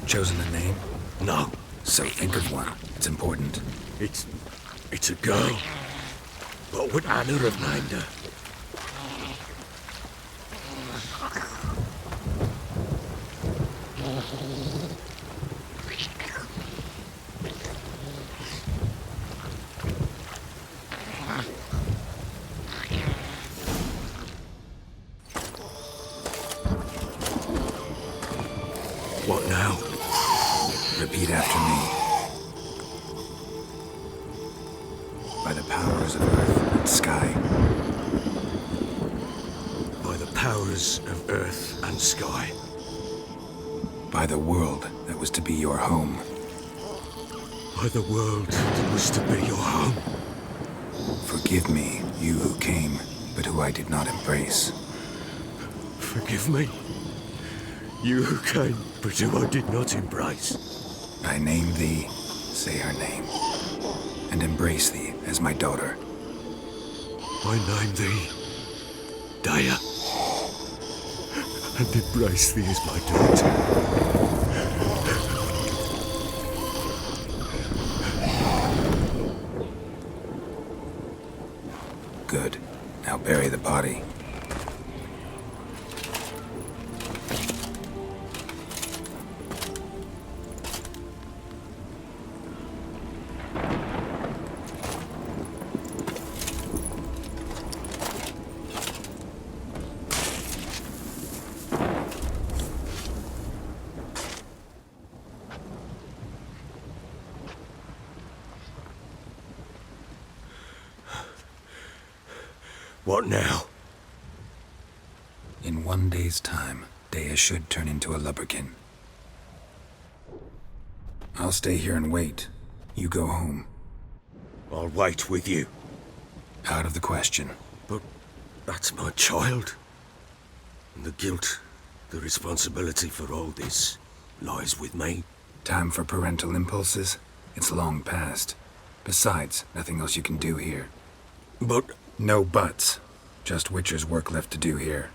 Chosen a name? No. So think of one. It's important. It's a girl. What would Anna have named her? What now? Repeat after me. By the powers of earth and sky. By the powers of earth and sky. By the world that was to be your home. By the world that was to be your home. Forgive me, you who came, but who I did not embrace. Forgive me, you who came, but who I did not embrace. I name thee, say her name, and embrace thee as my daughter. I name thee, Daya, and embrace thee as my daughter. Good. Now bury the body. What now? In 1 day's time, Dea should turn into a lubberkin. I'll stay here and wait. You go home. I'll wait with you. Out of the question. But that's my child. And the guilt, the responsibility for all this lies with me. Time for parental impulses? It's long past. Besides, nothing else you can do here. But... No buts. Just Witcher's work left to do here.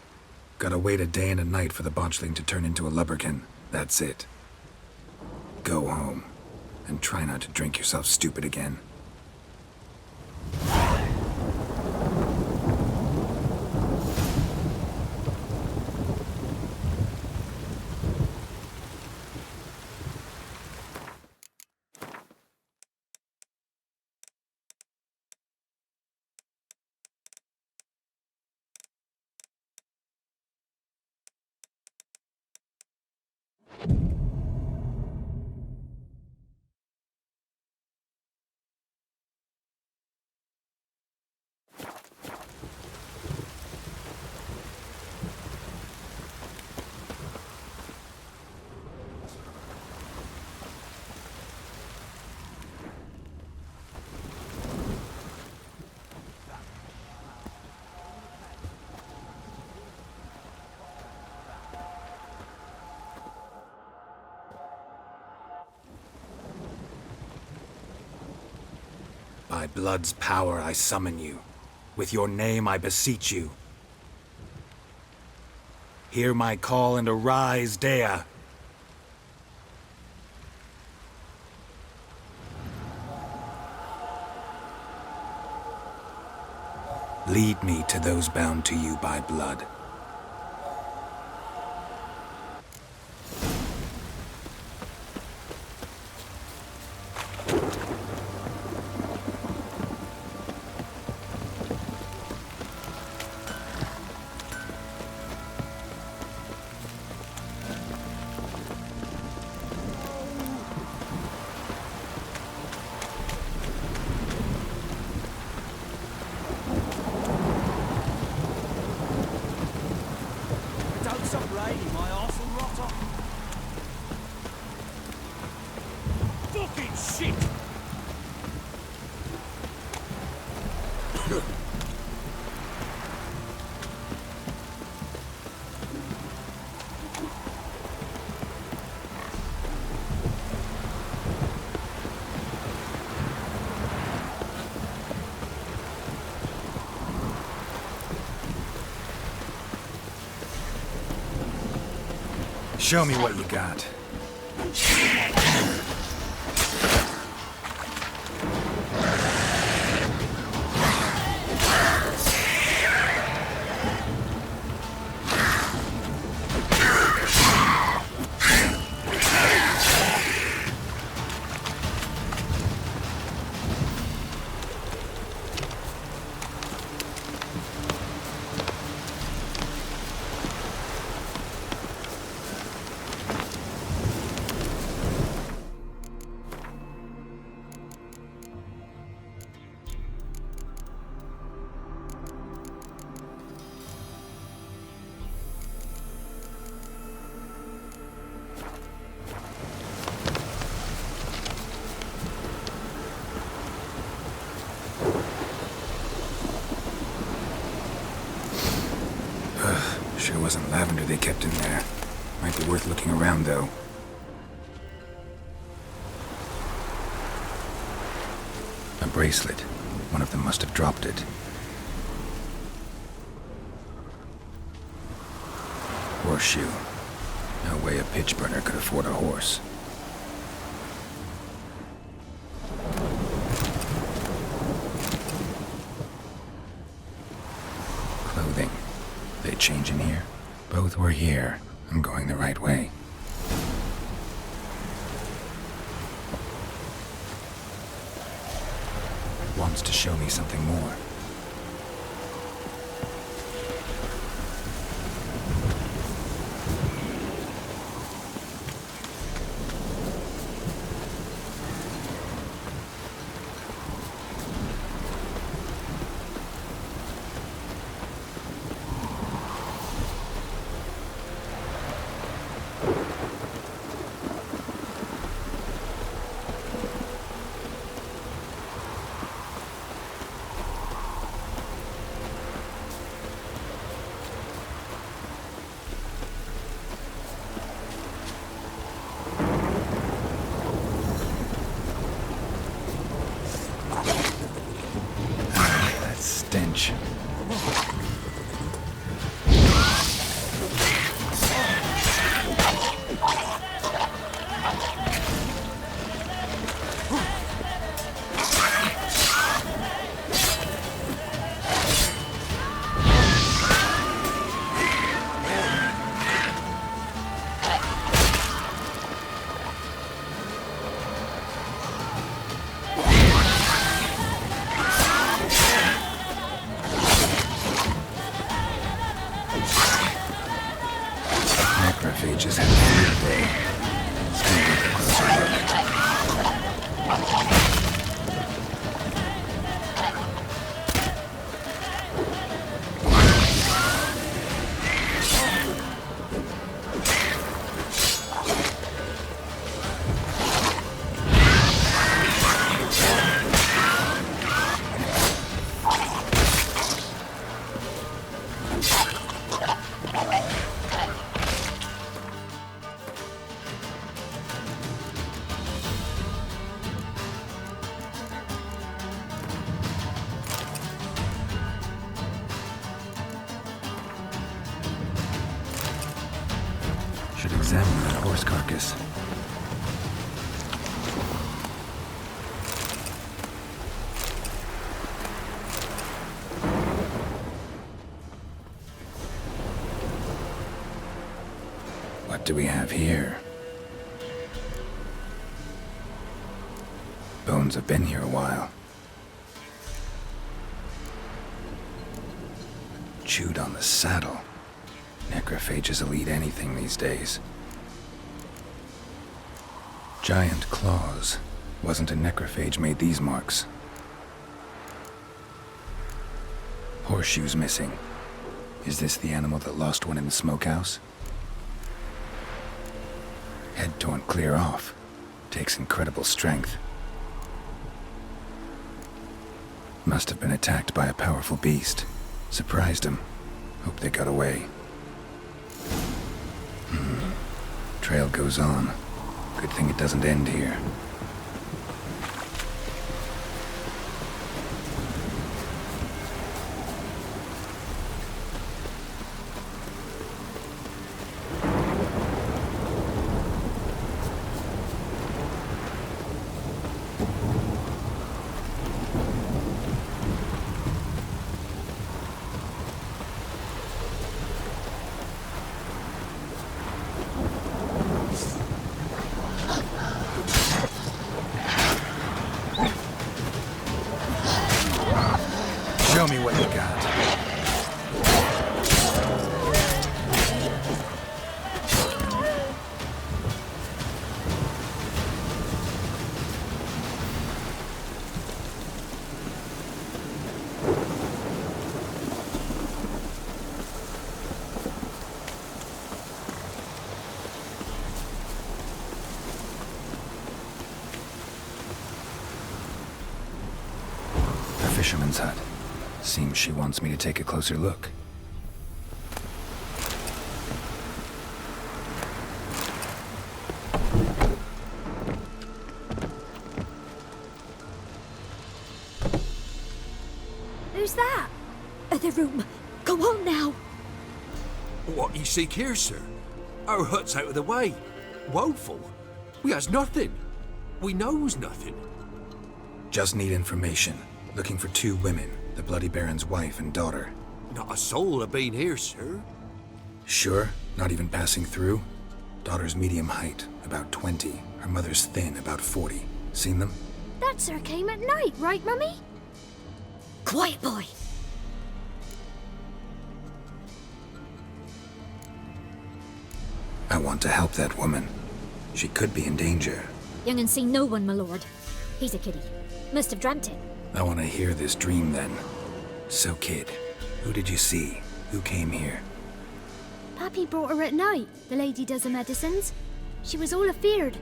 Gotta wait a day and a night for the botchling to turn into a lubberkin. That's it. Go home. And try not to drink yourself stupid again. By blood's power I summon you. With your name I beseech you. Hear my call and arise, Dea. Lead me to those bound to you by blood. Show me what you got. Sure wasn't lavender they kept in there. Might be worth looking around, though. A bracelet. One of them must have dropped it. Horseshoe. No way a pitch burner could afford a horse. Clothing. They change in here? Both were here. I'm going the right way. Wants to show me something more. Stench. Necrophages had a field day. Still worth a closer look. Should examine that horse carcass. What do we have here? Bones have been here a while. Chewed on the saddle. Necrophages will eat anything these days. Giant claws. Wasn't a necrophage made these marks. Horseshoes missing. Is this the animal that lost one in the smokehouse? Head torn clear off. Takes incredible strength. Must have been attacked by a powerful beast. Surprised him. Hope they got away. Trail goes on. Good thing it doesn't end here. fisherman's hut. Seems she wants me to take a closer look. Who's that? The room. Go on now. What you seek here, sir? Our hut's out of the way. Woeful. We has nothing. We knows nothing. Just need information. Looking for 2 women, the Bloody Baron's wife and daughter. Not a soul have been here, sir. Sure? Not even passing through? Daughter's medium height, about 20. Her mother's thin, about 40. Seen them? That sir came at night, right, Mummy? Quiet, boy. I want to help that woman. She could be in danger. Young and seen no one, my lord. He's a kiddie. Must have dreamt it. I want to hear this dream then. So, kid, who did you see? Who came here? Pappy brought her at night, the lady does the medicines. She was all afeared.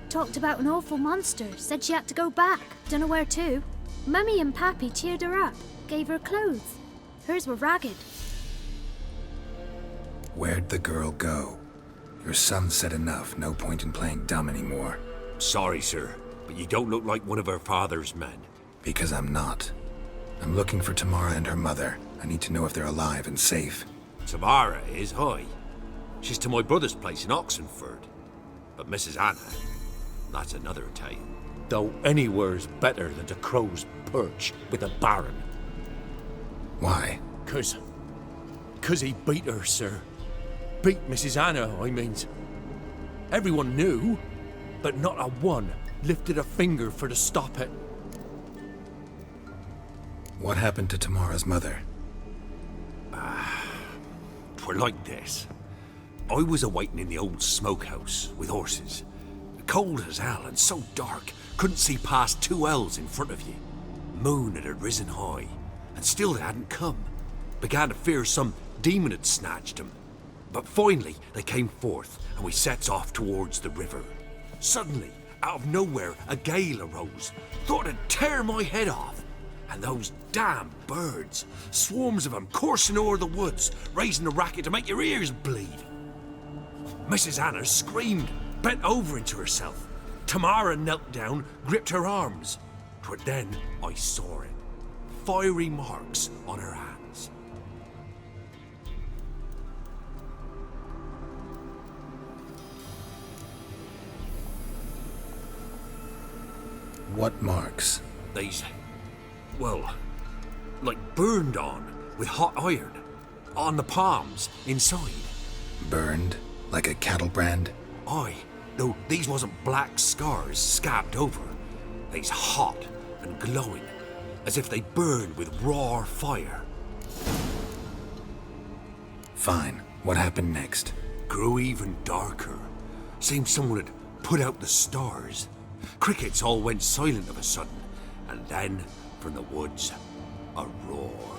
Talked about an awful monster, said she had to go back, dunno where to. Mummy and Pappy cheered her up, gave her clothes. Hers were ragged. Where'd the girl go? Your son said enough, no point in playing dumb anymore. Sorry, sir, but you don't look like one of her father's men. Because I'm not. I'm looking for Tamara and her mother. I need to know if they're alive and safe. Tamara is, aye. She's to my brother's place in Oxenford. But Mrs. Anna, that's another tale. Though anywhere's better than to crow's perch with a baron. Why? 'Cause he beat her, sir. Beat Mrs. Anna, I means. Everyone knew, but not a one lifted a finger for to stop it. What happened to Tamara's mother? 'Twere like this. I was awaiting in the old smokehouse with horses. Cold as hell and so dark, couldn't see past 2 ells in front of you. Moon had risen high, and still they hadn't come. Began to fear some demon had snatched them. But finally they came forth, and we sets off towards the river. Suddenly, out of nowhere, a gale arose. Thought it'd tear my head off. And those damn birds, swarms of them coursing o'er the woods, raising a racket to make your ears bleed. Mrs. Anna screamed, bent over into herself. Tamara knelt down, gripped her arms. 'Twere then I saw it. Fiery marks on her hands. What marks? These, well, like burned on with hot iron. On the palms, inside. Burned? Like a cattle brand? Aye, though these wasn't black scars scabbed over. They's hot and glowing, as if they burned with raw fire. Fine. What happened next? Grew even darker. Seemed someone had put out the stars. Crickets all went silent of a sudden, and then, from the woods, a roar.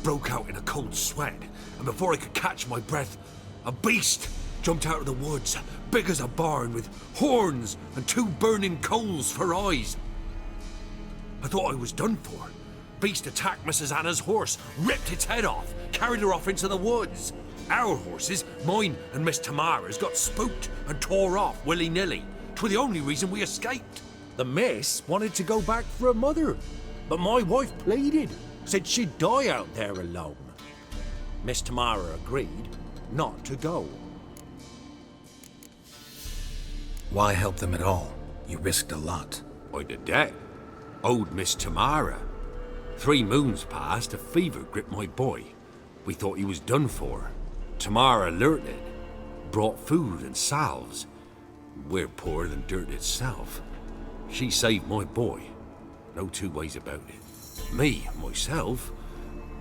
Broke out in a cold sweat, and before I could catch my breath, a beast jumped out of the woods, big as a barn, with horns and 2 burning coals for eyes. I thought I was done for. Beast attacked Mrs. Anna's horse, ripped its head off, carried her off into the woods. Our horses, mine and Miss Tamara's, got spooked and tore off willy-nilly. 'Twere the only reason we escaped. The miss wanted to go back for her mother, but my wife pleaded, said she'd die out there alone. Miss Tamara agreed not to go. Why help them at all? You risked a lot. I'd a debt. Owed Miss Tamara. 3 moons passed, a fever gripped my boy. We thought he was done for. Tamara alerted, brought food and salves. We're poorer than dirt itself. She saved my boy. No 2 ways about it. Me, myself,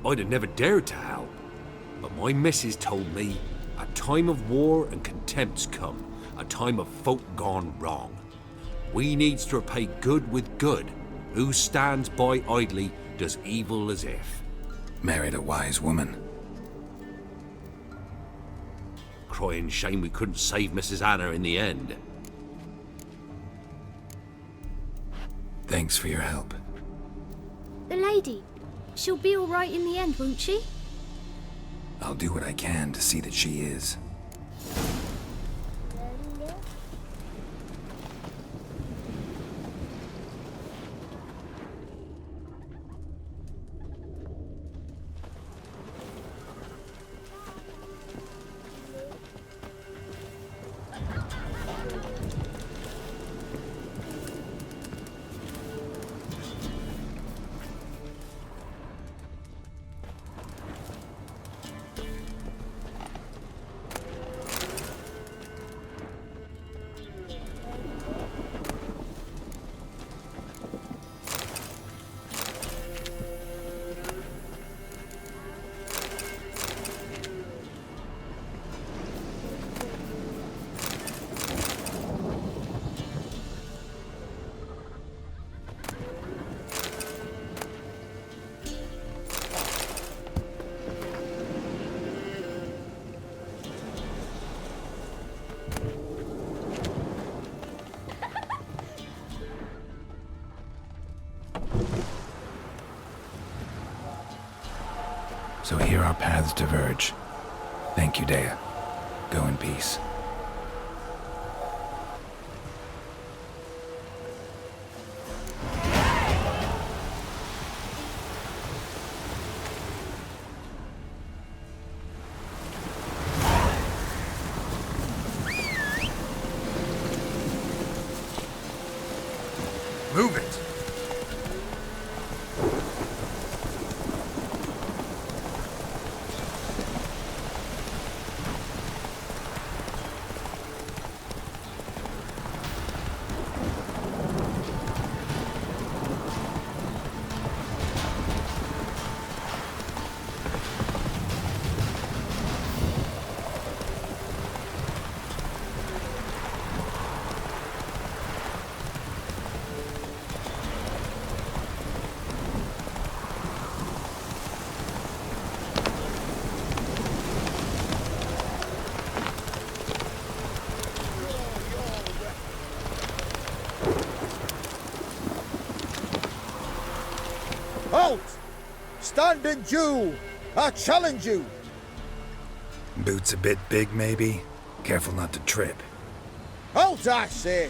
I'd have never dared to help. But my missus told me a time of war and contempt's come, a time of folk gone wrong. We needs to repay good with good. Who stands by idly does evil as if. Married a wise woman. Crying shame we couldn't save Mrs. Anna in the end. Thanks for your help. The lady. She'll be all right in the end, won't she? I'll do what I can to see that she is. So here our paths diverge. Thank you, Dea. Go in peace. Move it! Halt! Stand in due! I challenge you! Boots a bit big, maybe? Careful not to trip. Halt, I say!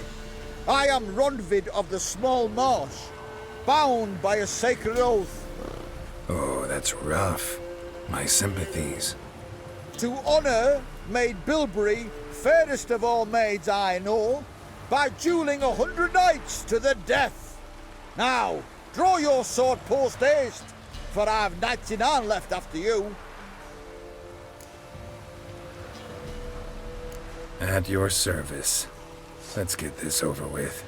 I am Ronvid of the Small Marsh, bound by a sacred oath. Oh, that's rough. My sympathies. To honour Maid Bilberry, fairest of all maids I know, by duelling 100 knights to the death. Now, draw your sword post haste, for I've 99 left after you. At your service. Let's get this over with.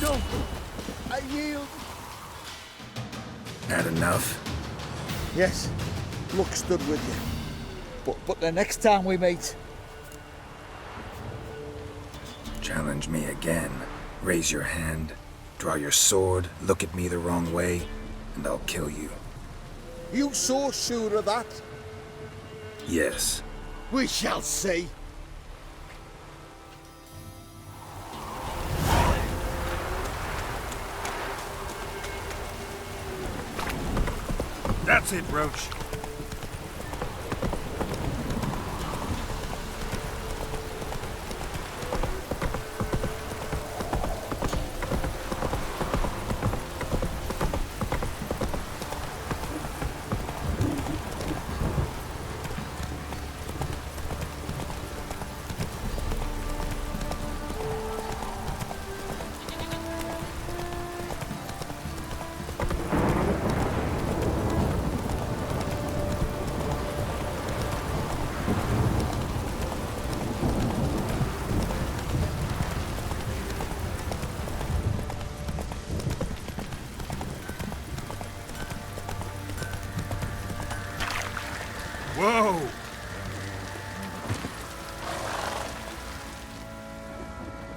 No, I yield. Had enough? Yes, luck stood with you. But the next time we meet... Challenge me again. Raise your hand, draw your sword, look at me the wrong way, and I'll kill you. You so sure of that? Yes. We shall see. That's it, Roach. Whoa!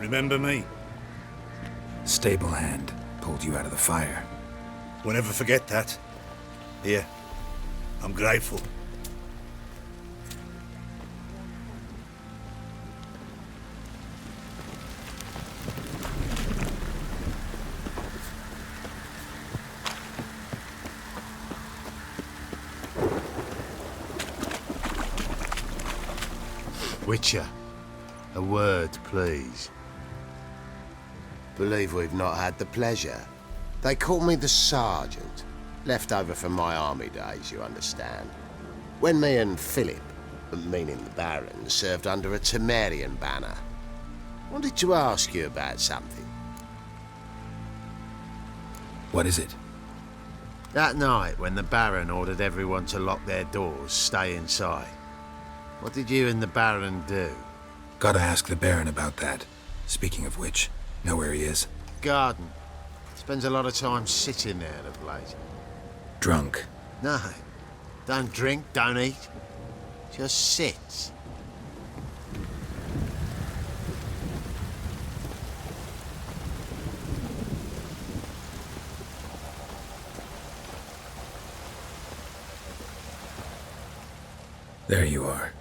Remember me? Stable hand pulled you out of the fire. Won't ever forget that. Here, I'm grateful. Witcher, a word, please. Believe we've not had the pleasure. They call me the Sergeant. Left over from my army days, you understand. When me and Philip, meaning the Baron, served under a Temerian banner. Wanted to ask you about something. What is it? That night when the Baron ordered everyone to lock their doors, stay inside. What did you and the Baron do? Gotta ask the Baron about that. Speaking of which, know where he is? Garden. Spends a lot of time sitting there of late. Drunk. No. Don't drink, don't eat. Just sits. There you are.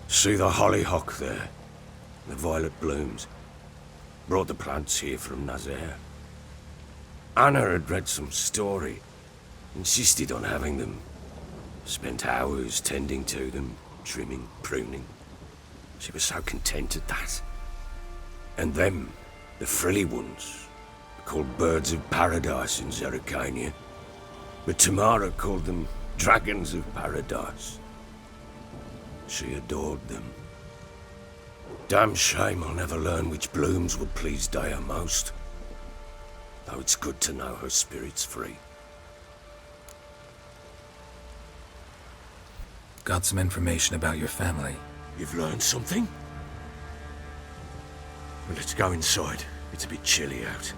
See the hollyhock there? The violet blooms. Brought the plants here from Nazaire. Anna had read some story. Insisted on having them. Spent hours tending to them, trimming, pruning. She was so content at that. And them, the frilly ones, called birds of paradise in Zerrikania. But Tamara called them dragons of paradise. She adored them. Damn shame I'll never learn which blooms would please Dea most. Though it's good to know her spirit's free. Got some information about your family. You've learned something? Well, let's go inside. It's a bit chilly out.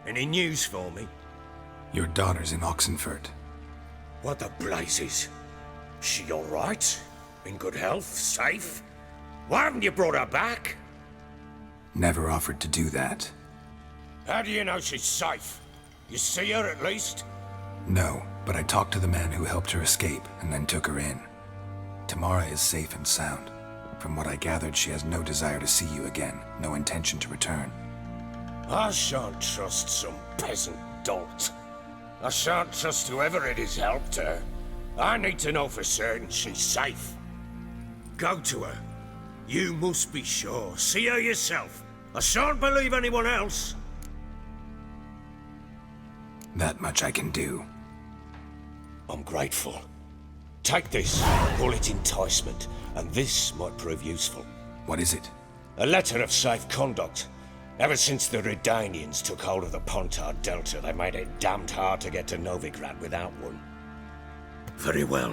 Any news for me? Your daughter's in Oxenford. What the blazes? She all right? In good health? Safe? Why haven't you brought her back? Never offered to do that. How do you know she's safe? You see her at least? No, but I talked to the man who helped her escape and then took her in. Tamara is safe and sound. From what I gathered, she has no desire to see you again, no intention to return. I shan't trust some peasant dolt. I shan't trust whoever it is helped her. I need to know for certain she's safe. Go to her. You must be sure. See her yourself. I shan't believe anyone else. That much I can do. I'm grateful. Take this. Call it enticement, and this might prove useful. What is it? A letter of safe conduct. Ever since the Redanians took hold of the Pontar Delta, they made it damned hard to get to Novigrad without one. Very well.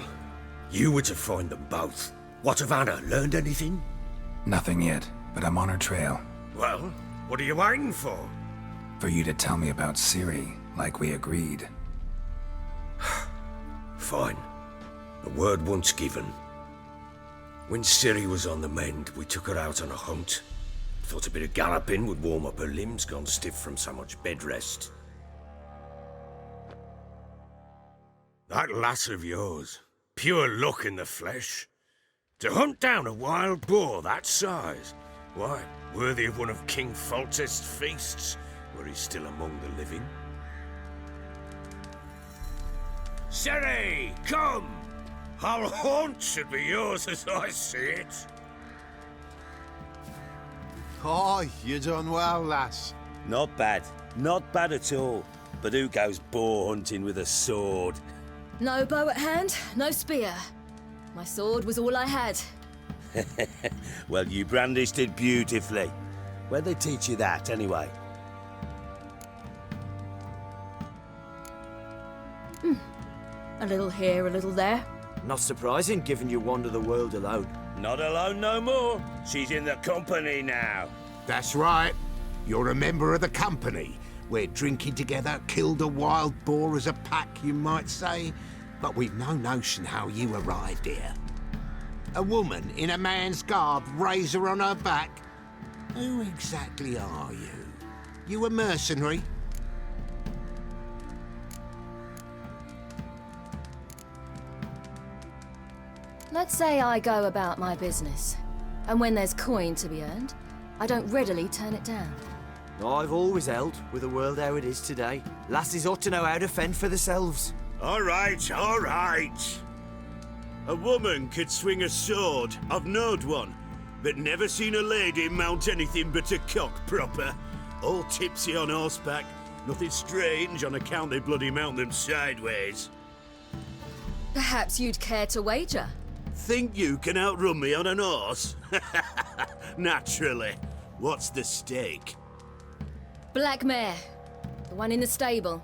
You were to find them both. What of Anna? Learned anything? Nothing yet, but I'm on her trail. Well, what are you waiting for? For you to tell me about Ciri, like we agreed. Fine. A word once given. When Ciri was on the mend, we took her out on a hunt. Thought a bit of galloping would warm up her limbs, gone stiff from so much bed rest. That lass of yours, pure luck in the flesh. To hunt down a wild boar that size, why, worthy of one of King Foltest's feasts, were he still among the living. Ciri, come! Our haunt should be yours as I see it. Oh, you done well, lass. Not bad. Not bad at all. But who goes boar hunting with a sword? No bow at hand, no spear. My sword was all I had. Well, you brandished it beautifully. Where'd they teach you that, anyway? A little here, a little there. Not surprising, given you wander the world alone. Not alone no more. She's in the company now. That's right. You're a member of the company. We're drinking together, killed a wild boar as a pack, you might say. But we've no notion how you arrived here. A woman in a man's garb, razor on her back. Who exactly are you? You a mercenary? Let's say I go about my business, and when there's coin to be earned, I don't readily turn it down. I've always held, with the world how it is today, lasses ought to know how to fend for themselves. All right, all right. A woman could swing a sword. I've knowed one, but never seen a lady mount anything but a cock proper. All tipsy on horseback. Nothing strange on account they bloody mount them sideways. Perhaps you'd care to wager? Think you can outrun me on an horse? Naturally. What's the stake? Black mare. The one in the stable.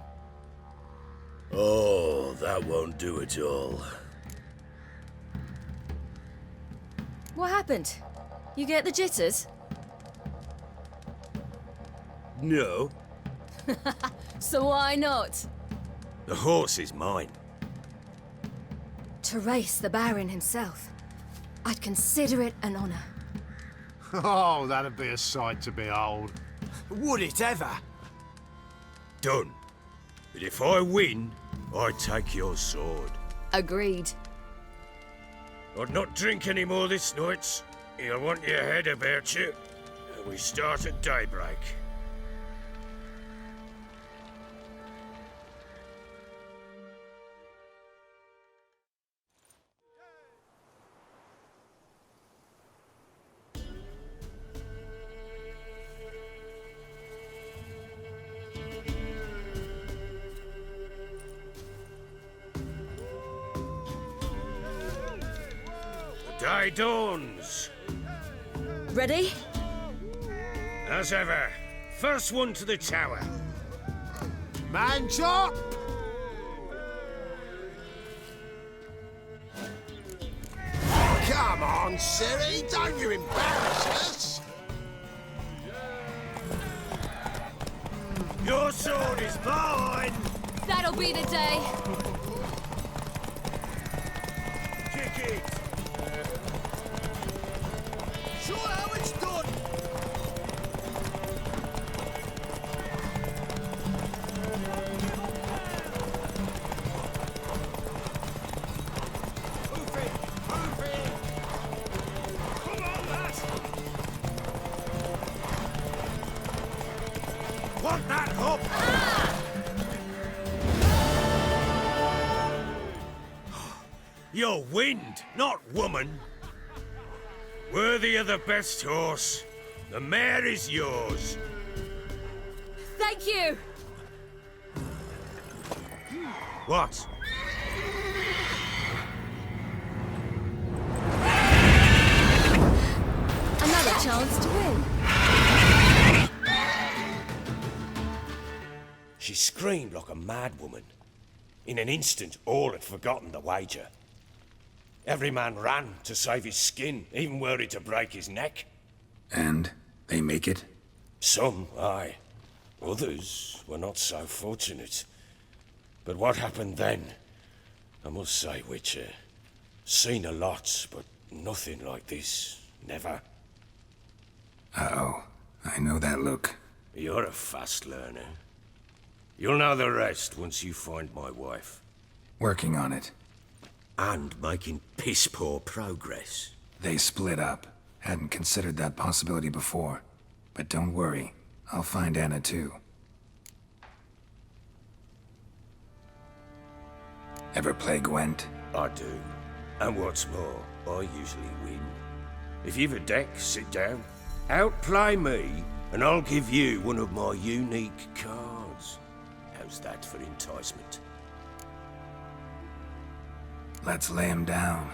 Oh, that won't do at all. What happened? You get the jitters? No. So why not? The horse is mine. To race the Baron himself. I'd consider it an honor. Oh, that'd be a sight to behold. Would it ever? Done. But if I win, I take your sword. Agreed. I'd not drink any more this night. You'll want your head about you. We start at daybreak. Day dawns. Ready? As ever, first one to the tower. Man chop! Come on, Ciri, don't you embarrass us! Your sword is mine! That'll be the day. Kick it! Show how it's done! Move it! Move it! Come on, lass! Want that hook? You're wind, not woman. Worthy of the best horse. The mare is yours. Thank you. What? Another chance to win. She screamed like a mad woman. In an instant, all had forgotten the wager. Every man ran to save his skin, even were it to break his neck. And they make it? Some, aye. Others were not so fortunate. But what happened then? I must say, Witcher, seen a lot, but nothing like this. Never. Uh-oh. I know that look. You're a fast learner. You'll know the rest once you find my wife. Working on it. And making piss-poor progress. They split up. Hadn't considered that possibility before. But don't worry. I'll find Anna too. Ever play Gwent? I do. And what's more, I usually win. If you've a deck, sit down. Outplay me, and I'll give you one of my unique cards. How's that for enticement? Let's lay him down.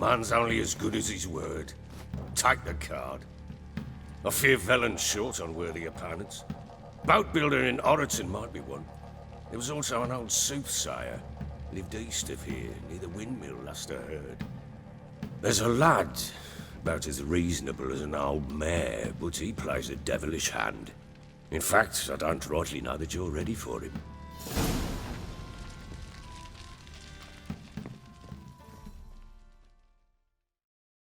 man's only as good as his word. Take the card. I fear Velen's short on worthy opponents. Boat builder in Oroton might be one. There was also an old soothsayer. Lived east of here, near the windmill, last I heard. There's a lad, about as reasonable as an old mare, but he plays a devilish hand. In fact, I don't rightly know that you're ready for him.